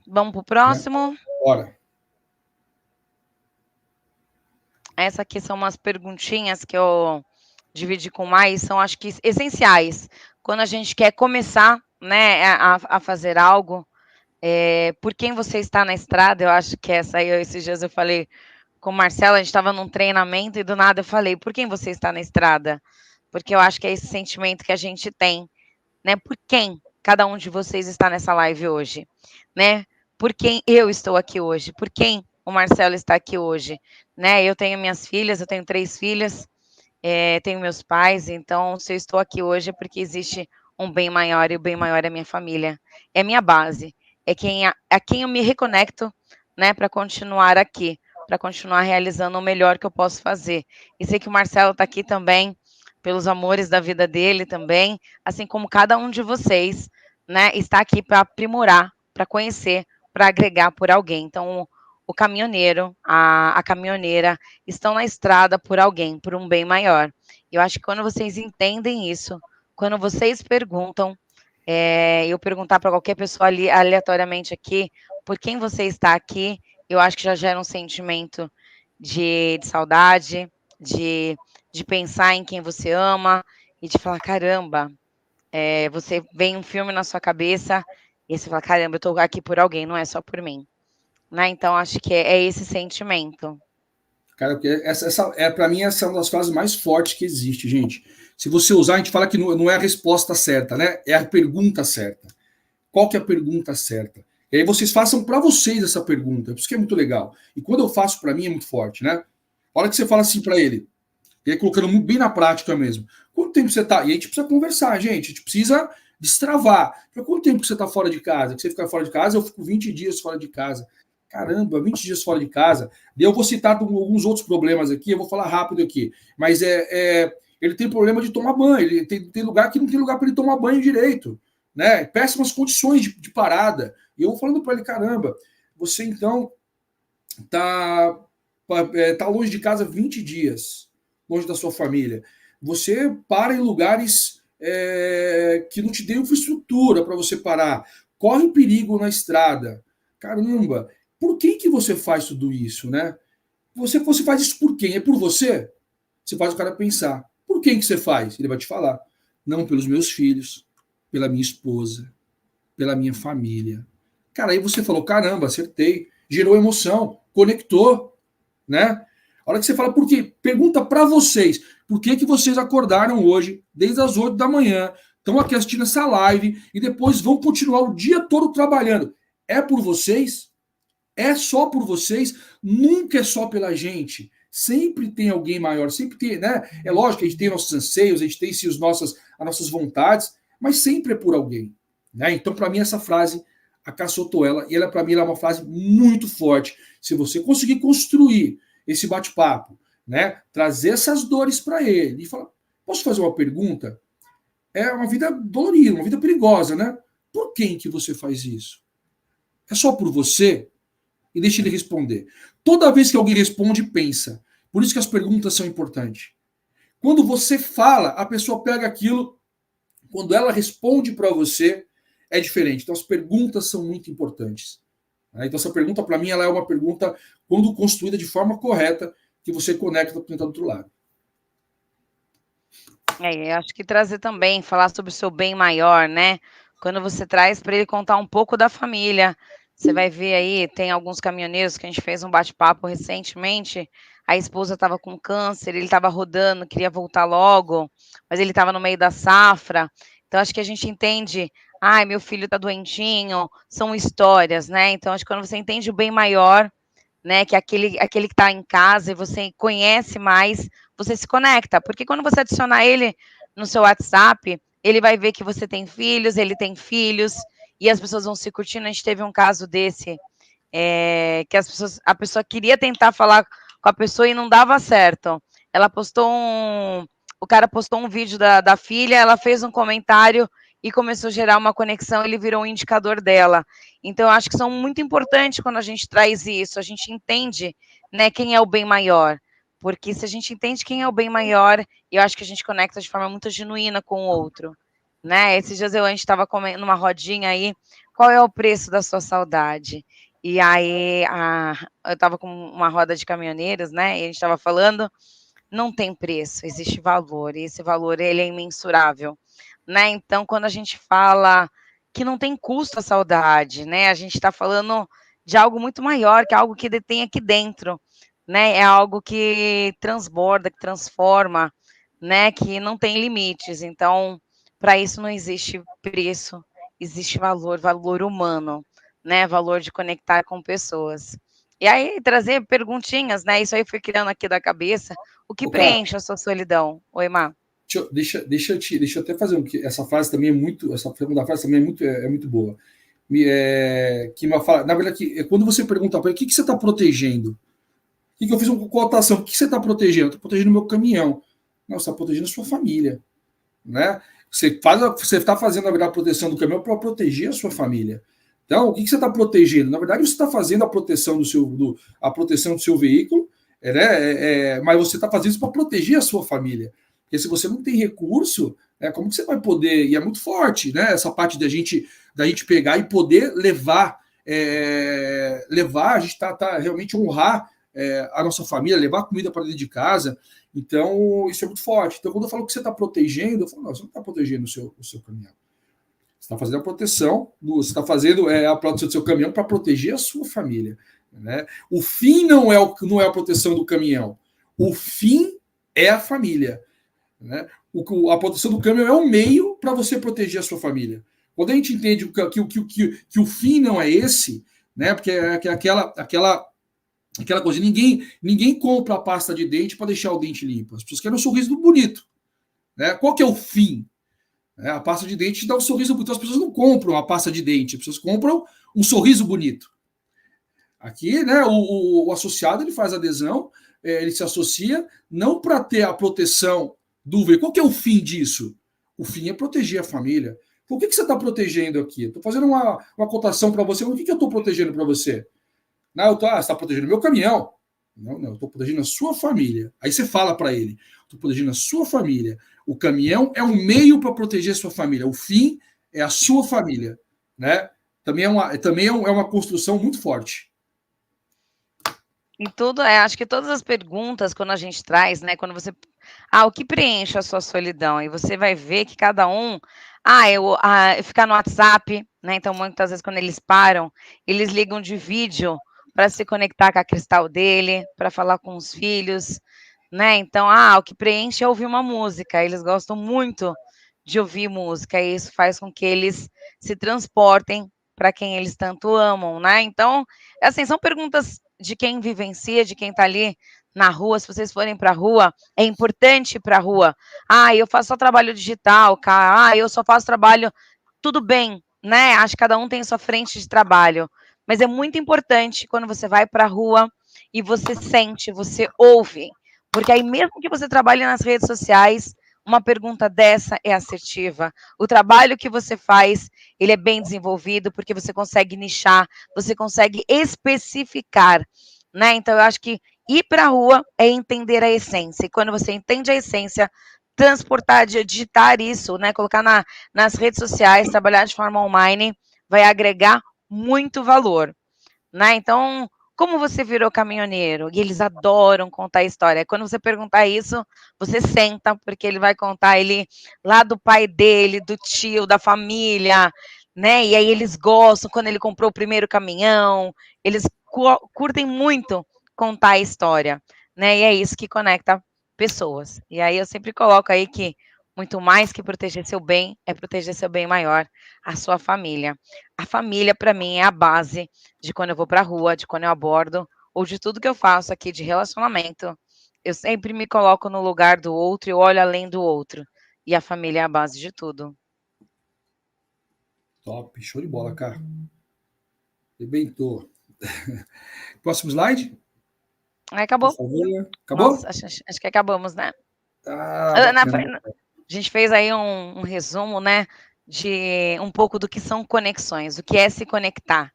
Vamos pro próximo? Bora. Essa aqui são umas perguntinhas que eu dividi com mais, são acho que essenciais. Quando a gente quer começar, né, a fazer algo, por quem você está na estrada, eu acho que essa aí, esses dias eu falei com o Marcelo, a gente estava num treinamento e do nada eu falei, por quem você está na estrada? Porque eu acho que é esse sentimento que a gente tem, né? Por quem cada um de vocês está nessa live hoje, né? Por quem eu estou aqui hoje? Por quem o Marcelo está aqui hoje, né? Eu tenho minhas filhas, eu tenho 3 filhas, tenho meus pais, então se eu estou aqui hoje é porque existe um bem maior e o bem maior é a minha família, é a minha base, é a quem eu me reconecto, né? Para continuar aqui, para continuar realizando o melhor que eu posso fazer. E sei que o Marcelo está aqui também pelos amores da vida dele também, assim como cada um de vocês, né, está aqui para aprimorar, para conhecer, para agregar por alguém. Então, o caminhoneiro, a caminhoneira estão na estrada por alguém, por um bem maior. Eu acho que quando vocês entendem isso, quando vocês perguntam, eu perguntar para qualquer pessoa ali, aleatoriamente aqui, por quem você está aqui, eu acho que já gera um sentimento de saudade, de pensar em quem você ama e de falar, caramba, você vem um filme na sua cabeça e você fala, caramba, eu estou aqui por alguém, não é só por mim. Né? Então, acho que é esse sentimento. Cara, para mim, essa é uma das frases mais fortes que existe, gente. Se você usar, a gente fala que não é a resposta certa, né? É a pergunta certa. Qual que é a pergunta certa? E aí vocês façam para vocês essa pergunta. Isso que é muito legal. E quando eu faço para mim é muito forte, né? A hora que você fala assim para ele, e aí colocando bem na prática mesmo. Quanto tempo você tá? E aí a gente precisa conversar, gente. A gente precisa destravar. Por quanto tempo que você tá fora de casa? Que você fica fora de casa, eu fico 20 dias fora de casa. Caramba, 20 dias fora de casa. E eu vou citar alguns outros problemas aqui, eu vou falar rápido aqui. Mas ele tem problema de tomar banho. Ele tem lugar que não tem lugar para ele tomar banho direito. Né? Péssimas condições de parada. E eu vou falando para ele, caramba, você então tá longe de casa 20 dias, longe da sua família. Você para em lugares que não te dêem infraestrutura para você parar. Corre um perigo na estrada. Caramba, por que você faz tudo isso, né? Você faz isso por quem? É por você? Você faz o cara pensar. Por quem que você faz? Ele vai te falar. Não pelos meus filhos, pela minha esposa, pela minha família. Cara, aí você falou, caramba, acertei. Gerou emoção, conectou, né? A hora que você fala por quê, pergunta para vocês, por que vocês acordaram hoje, desde as 8 da manhã, estão aqui assistindo essa live e depois vão continuar o dia todo trabalhando. É por vocês? É só por vocês? Nunca é só pela gente. Sempre tem alguém maior, sempre tem, né? É lógico que a gente tem nossos anseios, a gente tem sim, as nossas vontades, mas sempre é por alguém. Né? Então, para mim, essa frase, a Cá soltou ela, e ela, para mim, ela é uma frase muito forte. Se você conseguir construir esse bate-papo, né? Trazer essas dores para ele e falar, posso fazer uma pergunta? É uma vida dolorida, uma vida perigosa, né? Por quem que você faz isso? É só por você? E deixa ele responder. Toda vez que alguém responde, pensa. Por isso que as perguntas são importantes. Quando você fala, a pessoa pega aquilo, quando ela responde para você, é diferente. Então as perguntas são muito importantes. Então essa pergunta, para mim, ela é uma pergunta, quando construída de forma correta, que você conecta com quem está do outro lado. Eu acho que trazer também, falar sobre o seu bem maior, né? Quando você traz para ele contar um pouco da família, você vai ver aí, tem alguns caminhoneiros que a gente fez um bate-papo recentemente, a esposa estava com câncer, ele estava rodando, queria voltar logo, mas ele estava no meio da safra. Então, acho que a gente entende, ai, meu filho está doentinho, são histórias, né? Então, acho que quando você entende o bem maior, né, que aquele que está em casa e você conhece mais, você se conecta. Porque quando você adicionar ele no seu WhatsApp, ele vai ver que você tem filhos, ele tem filhos, e as pessoas vão se curtindo. A gente teve um caso desse, que a pessoa queria tentar falar com a pessoa e não dava certo. Ela postou o cara postou um vídeo da filha, ela fez um comentário e começou a gerar uma conexão, ele virou um indicador dela. Então, eu acho que são muito importantes quando a gente traz isso, a gente entende, né, quem é o bem maior. Porque se a gente entende quem é o bem maior, eu acho que a gente conecta de forma muito genuína com o outro. Né? Esses dias a gente estava comendo numa rodinha aí, qual é o preço da sua saudade? E aí eu estava com uma roda de caminhoneiros, né? E a gente estava falando, não tem preço, existe valor, e esse valor ele é imensurável, né? Então, quando a gente fala que não tem custo a saudade, né? A gente está falando de algo muito maior, que é algo que detém aqui dentro, né? É algo que transborda, que transforma, né? Que não tem limites. Então, para isso não existe preço, existe valor, valor humano, né? Valor de conectar com pessoas. E aí, trazer perguntinhas, né? Isso aí foi criando aqui da cabeça. O que preenche a sua solidão? Oi, Má. Deixa eu até fazer essa frase também é muito, essa segunda frase também é muito boa. Na verdade, quando você pergunta para ele, o que você está protegendo? O que eu fiz uma cotação? O que você está protegendo? Estou protegendo o meu caminhão. Não, você está protegendo a sua família. Né? Você está fazendo, na verdade, a proteção do caminhão para proteger a sua família. Então, o que você está protegendo? Na verdade, você está fazendo a proteção do seu veículo, mas você está fazendo isso para proteger a sua família. Porque se você não tem recurso, como que você vai poder? E é muito forte, né? Essa parte da gente pegar e poder levar, a gente tá realmente honrar a nossa família, levar comida para dentro de casa. Então, isso é muito forte. Então, quando eu falo que você está protegendo, eu falo, não, você não está protegendo o seu caminhão. Você está fazendo a proteção, você está fazendo a proteção do seu caminhão para proteger a sua família. Né? O fim não é a proteção do caminhão. O fim é a família. Né? A proteção do caminhão é um meio para você proteger a sua família. Quando a gente entende que o fim não é esse, né? Porque é aquela coisa, ninguém compra a pasta de dente para deixar o dente limpo. As pessoas querem um sorriso bonito. Né? Qual que é o fim? A pasta de dente dá um sorriso bonito. As pessoas não compram a pasta de dente, as pessoas compram um sorriso bonito. Aqui, né, o associado ele faz adesão, ele se associa não para ter a proteção do veículo. Qual que é o fim disso? O fim é proteger a família. Então, o que você está protegendo aqui? Estou fazendo uma cotação para você. O que eu estou protegendo para você? Não, você está protegendo meu caminhão. Não, eu estou protegendo a sua família. Aí você fala para ele, estou protegendo a sua família. O caminhão é um meio para proteger a sua família. O fim é a sua família. Né? Também é uma construção muito forte. Em tudo, acho que todas as perguntas, quando a gente traz, né, quando você... o que preenche a sua solidão? E você vai ver que cada um... ficar no WhatsApp, né, então muitas vezes quando eles param, eles ligam de vídeo para se conectar com a Cristal dele, para falar com os filhos, né? Então, o que preenche é ouvir uma música. Eles gostam muito de ouvir música e isso faz com que eles se transportem para quem eles tanto amam, né? Então, assim, são perguntas de quem vivencia, de quem está ali na rua. Se vocês forem para a rua, é importante ir para a rua. Eu faço só trabalho digital, cara. Eu só faço trabalho. Tudo bem, né? Acho que cada um tem sua frente de trabalho. Mas é muito importante quando você vai para a rua e você sente, você ouve. Porque aí, mesmo que você trabalhe nas redes sociais, uma pergunta dessa é assertiva. O trabalho que você faz, ele é bem desenvolvido, porque você consegue nichar, você consegue especificar, né? Então, eu acho que ir para a rua é entender a essência. E quando você entende a essência, transportar, digitar isso, né? Colocar nas redes sociais, trabalhar de forma online, vai agregar muito valor, né? Então, como você virou caminhoneiro? E eles adoram contar a história. Quando você perguntar isso, você senta, porque ele vai contar ele lá do pai dele, do tio, da família, né? E aí eles gostam quando ele comprou o primeiro caminhão. Eles curtem muito contar a história, né? E é isso que conecta pessoas. E aí eu sempre coloco aí que muito mais que proteger seu bem, é proteger seu bem maior, a sua família. A família, para mim, é a base de quando eu vou para a rua, de quando eu abordo, ou de tudo que eu faço aqui de relacionamento. Eu sempre me coloco no lugar do outro e olho além do outro. E a família é a base de tudo. Top, show de bola, cara. Arrebentou. Próximo slide? Acabou. Por favor, né? Acabou? Nossa, acho que acabamos, né? Bacana. A gente fez aí um resumo, né, de um pouco do que são conexões, o que é se conectar.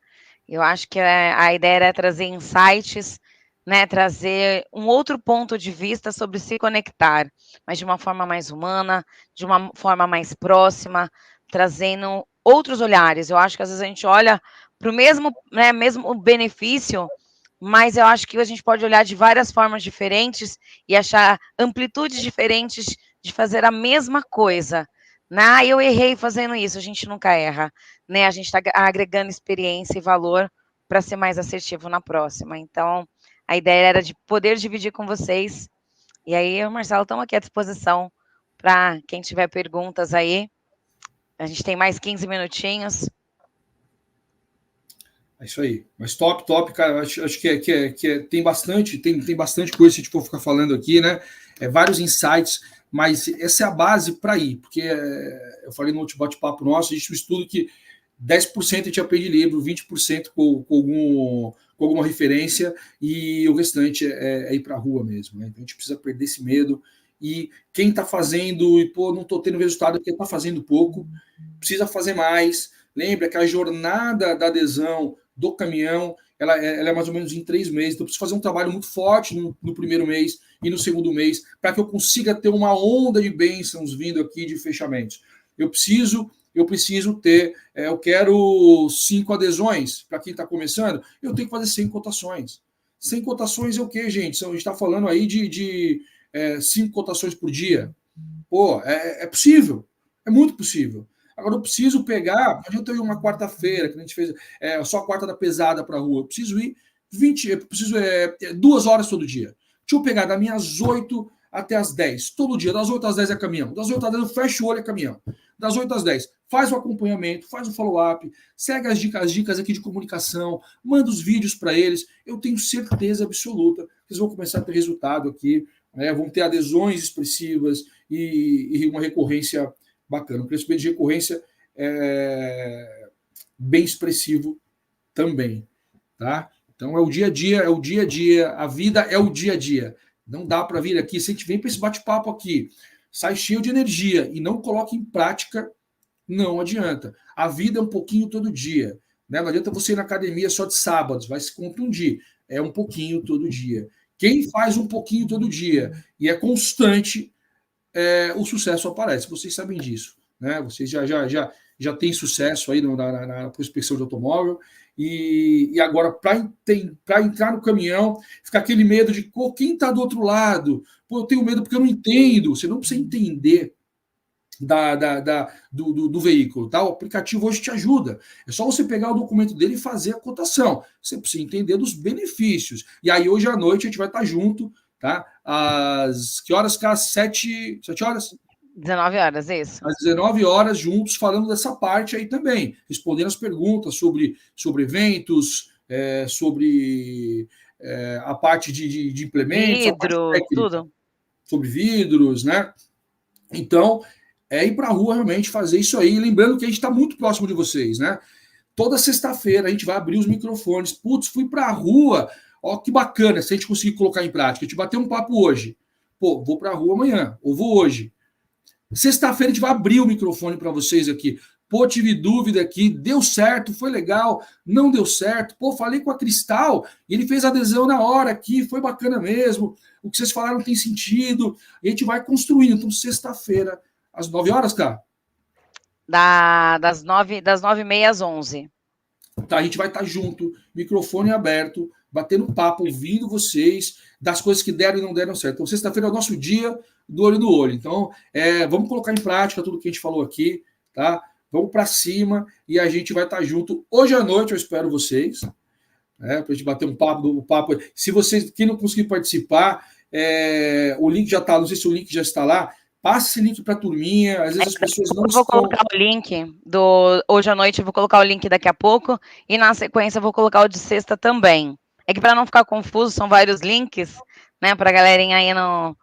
Eu acho que a ideia era trazer insights, né, trazer um outro ponto de vista sobre se conectar, mas de uma forma mais humana, de uma forma mais próxima, trazendo outros olhares. Eu acho que às vezes a gente olha para o mesmo, né, mesmo benefício, mas eu acho que a gente pode olhar de várias formas diferentes e achar amplitudes diferentes de fazer a mesma coisa. Eu errei fazendo isso, a gente nunca erra, né? A gente está agregando experiência e valor para ser mais assertivo na próxima. Então, a ideia era de poder dividir com vocês. E aí, eu e o Marcelo estamos aqui à disposição para quem tiver perguntas aí. A gente tem mais 15 minutinhos. É isso aí. Mas top, cara. Acho que tem bastante coisa se a gente for ficar falando aqui, né? Vários insights, mas essa é a base para ir, porque eu falei no último bate-papo nosso, a gente estuda que 10% a gente aprende livro, 20% com alguma referência, e o restante é ir para a rua mesmo, né? Então a gente precisa perder esse medo. E quem está fazendo e, não estou tendo resultado porque está fazendo pouco, precisa fazer mais. Lembra que a jornada da adesão do caminhão, ela é mais ou menos em 3 meses. Então, eu preciso fazer um trabalho muito forte no primeiro mês e no segundo mês, para que eu consiga ter uma onda de bênçãos vindo aqui de fechamentos. Eu preciso ter, eu quero 5 adesões, para quem está começando, eu tenho que fazer 100 cotações. 100 cotações é o quê, gente? A gente está falando aí de 5 cotações por dia. É possível, é muito possível. Agora eu preciso pegar, não adianta eu ir uma quarta-feira, que a gente fez só a quarta da pesada para a rua, eu preciso ir 2 horas todo dia. Deixa eu pegar das minhas 8 até as 10, todo dia, das 8 às 10 é caminhão, das 8 às 10 eu fecho o olho é caminhão, das 8 às 10 faz o acompanhamento, faz o follow-up, segue as dicas aqui de comunicação, manda os vídeos para eles, eu tenho certeza absoluta que eles vão começar a ter resultado aqui, vão ter adesões expressivas e uma recorrência bacana. O crescimento de recorrência é bem expressivo também, tá? Então é o dia a dia, a vida é o dia a dia. Não dá para vir aqui, se a gente vem para esse bate-papo aqui, sai cheio de energia e não coloca em prática, não adianta. A vida é um pouquinho todo dia, né? Não adianta você ir na academia só de sábados, vai se contundir. É um pouquinho todo dia. Quem faz um pouquinho todo dia e é constante, o sucesso aparece. Vocês sabem disso, né? Vocês já têm sucesso aí na prospecção de automóvel e agora para entrar no caminhão fica aquele medo de quem está do outro lado. Eu tenho medo porque eu não entendo. Você não precisa entender. do veículo, tá? O aplicativo hoje te ajuda. É só você pegar o documento dele e fazer a cotação. Você precisa entender dos benefícios. E aí, hoje à noite, a gente vai estar junto, tá? Às que horas, cara? 7 horas? 19 horas, isso. Às 19 horas, juntos, falando dessa parte aí também, respondendo as perguntas sobre eventos, sobre a parte de implementos, a parte Vidro, técnica, tudo. sobre vidros, né? Então, ir para a rua realmente fazer isso aí. Lembrando que a gente está muito próximo de vocês, né? Toda sexta-feira a gente vai abrir os microfones. Putz, fui para a rua. Ó, que bacana se a gente conseguir colocar em prática. A gente bateu um papo hoje. Pô, vou para a rua amanhã, ou vou hoje. Sexta-feira a gente vai abrir o microfone para vocês aqui. Pô, tive dúvida aqui, deu certo, foi legal, não deu certo. Pô, falei com a Cristal e ele fez adesão na hora aqui, foi bacana mesmo. O que vocês falaram tem sentido. E a gente vai construindo. Então, sexta-feira, às 9 horas, tá? Das 9h30 às 11h. Tá, a gente vai estar junto, microfone aberto, batendo papo, ouvindo vocês, das coisas que deram e não deram certo. Então, sexta-feira é o nosso dia do olho no olho. Então, vamos colocar em prática tudo que a gente falou aqui, tá? Vamos para cima e a gente vai estar junto. Hoje à noite eu espero vocês, né? Para a gente bater um papo. Se vocês, quem não conseguir participar, o link já está, não sei se o link já está lá. Passe esse link para a turminha, às vezes as pessoas não estão... Eu vou colocar o link hoje à noite, eu vou colocar o link daqui a pouco, e na sequência eu vou colocar o de sexta também. É que para não ficar confuso, são vários links, né, para a galerinha aí não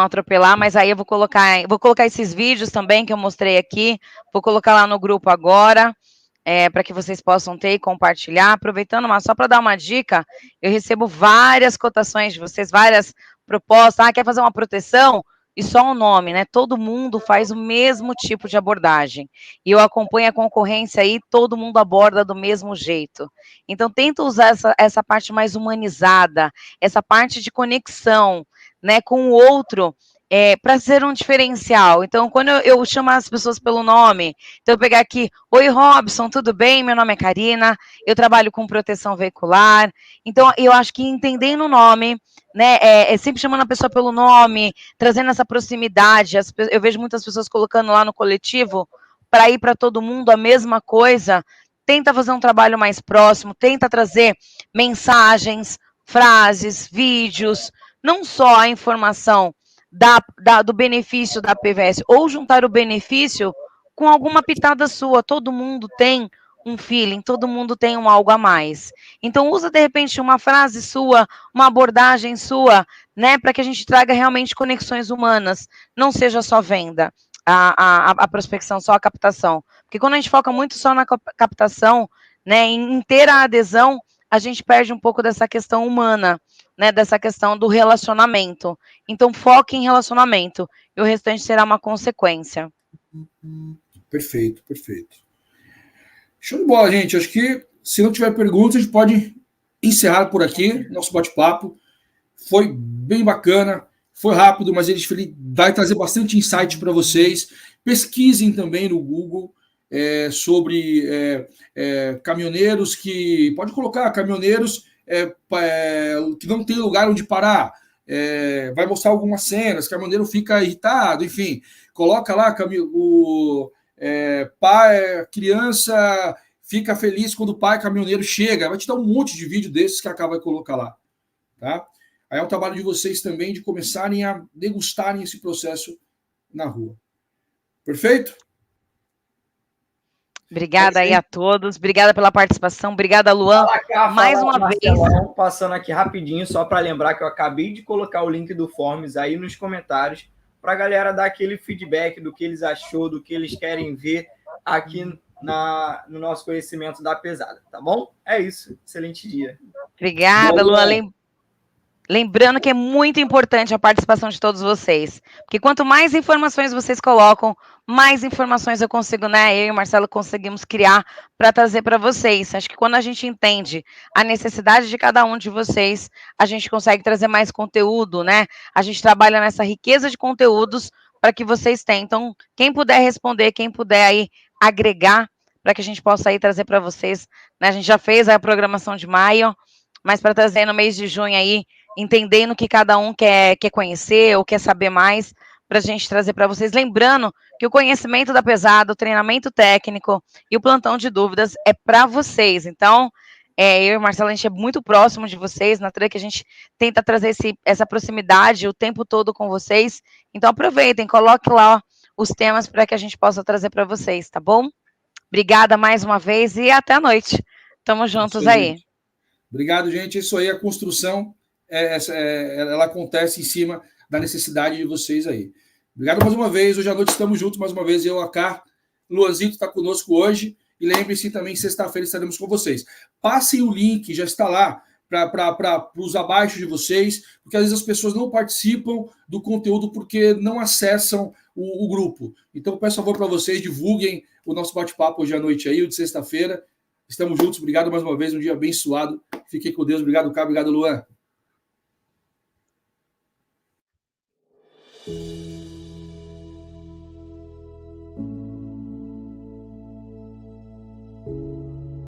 atropelar, mas aí eu vou colocar esses vídeos também que eu mostrei aqui, vou colocar lá no grupo agora, para que vocês possam ter e compartilhar. Aproveitando, mas só para dar uma dica, eu recebo várias cotações de vocês, várias propostas. Quer fazer uma proteção? E só o nome, né? Todo mundo faz o mesmo tipo de abordagem. E eu acompanho a concorrência aí, todo mundo aborda do mesmo jeito. Então, tenta usar essa parte mais humanizada, essa parte de conexão, né, com o outro, para ser um diferencial. Então, quando eu chamo as pessoas pelo nome, então eu pegar aqui, oi Robson, tudo bem? Meu nome é Karina, eu trabalho com proteção veicular. Então, eu acho que entendendo o nome, né, sempre chamando a pessoa pelo nome, trazendo essa proximidade. Eu vejo muitas pessoas colocando lá no coletivo, para ir para todo mundo a mesma coisa. Tenta fazer um trabalho mais próximo, tenta trazer mensagens, frases, vídeos, não só a informação do benefício da PVS, ou juntar o benefício com alguma pitada sua. Todo mundo tem um feeling, todo mundo tem um algo a mais. Então, usa, de repente, uma frase sua, uma abordagem sua, né, para que a gente traga realmente conexões humanas, não seja só venda, a prospecção, só a captação. Porque quando a gente foca muito só na captação, né, em ter a adesão, a gente perde um pouco dessa questão humana, né, dessa questão do relacionamento. Então, foque em relacionamento, e o restante será uma consequência. Perfeito, perfeito. Show de bola, gente. Acho que, se não tiver perguntas, a gente pode encerrar por aqui nosso bate-papo. Foi bem bacana, foi rápido, mas ele vai trazer bastante insight para vocês. Pesquisem também no Google sobre caminhoneiros que... Pode colocar caminhoneiros que não tem lugar onde parar. Vai mostrar algumas cenas, caminhoneiro fica irritado, enfim. Coloca lá pai, criança fica feliz quando o pai caminhoneiro chega. Vai te dar um monte de vídeo desses que a Cá vai colocar lá. Tá? Aí é o trabalho de vocês também de começarem a degustarem esse processo na rua. Perfeito? Obrigada aí a todos, obrigada pela participação, obrigada, Luan, mais uma vez. Passando aqui rapidinho, só para lembrar que eu acabei de colocar o link do Forms aí nos comentários, para a galera dar aquele feedback do que eles achou, do que eles querem ver aqui no nosso conhecimento da pesada, tá bom? É isso, excelente dia. Obrigada, Luan. Lembrando que é muito importante a participação de todos vocês, porque quanto mais informações vocês colocam, mais informações eu consigo, né? Eu e o Marcelo conseguimos criar para trazer para vocês. Acho que quando a gente entende a necessidade de cada um de vocês, a gente consegue trazer mais conteúdo, né? A gente trabalha nessa riqueza de conteúdos para que vocês tenham. Então, quem puder responder, quem puder aí agregar, para que a gente possa aí trazer para vocês, né? A gente já fez a programação de maio, mas para trazer no mês de junho aí, entendendo que cada um quer conhecer ou quer saber mais, para a gente trazer para vocês. Lembrando que o conhecimento da pesada, o treinamento técnico e o plantão de dúvidas é para vocês. Então, eu e o Marcelo, a gente é muito próximo de vocês, na Truck a gente tenta trazer essa proximidade o tempo todo com vocês. Então, aproveitem, coloquem lá os temas para que a gente possa trazer para vocês, tá bom? Obrigada mais uma vez e até a noite. Tamo juntos aí. Gente. Obrigado, gente. Isso aí, a construção, ela acontece em cima da necessidade de vocês aí. Obrigado mais uma vez. Hoje à noite estamos juntos mais uma vez. Eu, a Cá, Luanzito está conosco hoje. E lembre-se também, sexta-feira estaremos com vocês. Passem o link, já está lá, para os abaixo de vocês, porque às vezes as pessoas não participam do conteúdo porque não acessam o grupo. Então, peço favor para vocês, divulguem o nosso bate-papo hoje à noite aí, o de sexta-feira. Estamos juntos. Obrigado mais uma vez, um dia abençoado. Fiquem com Deus. Obrigado, Cá. Obrigado, Luan.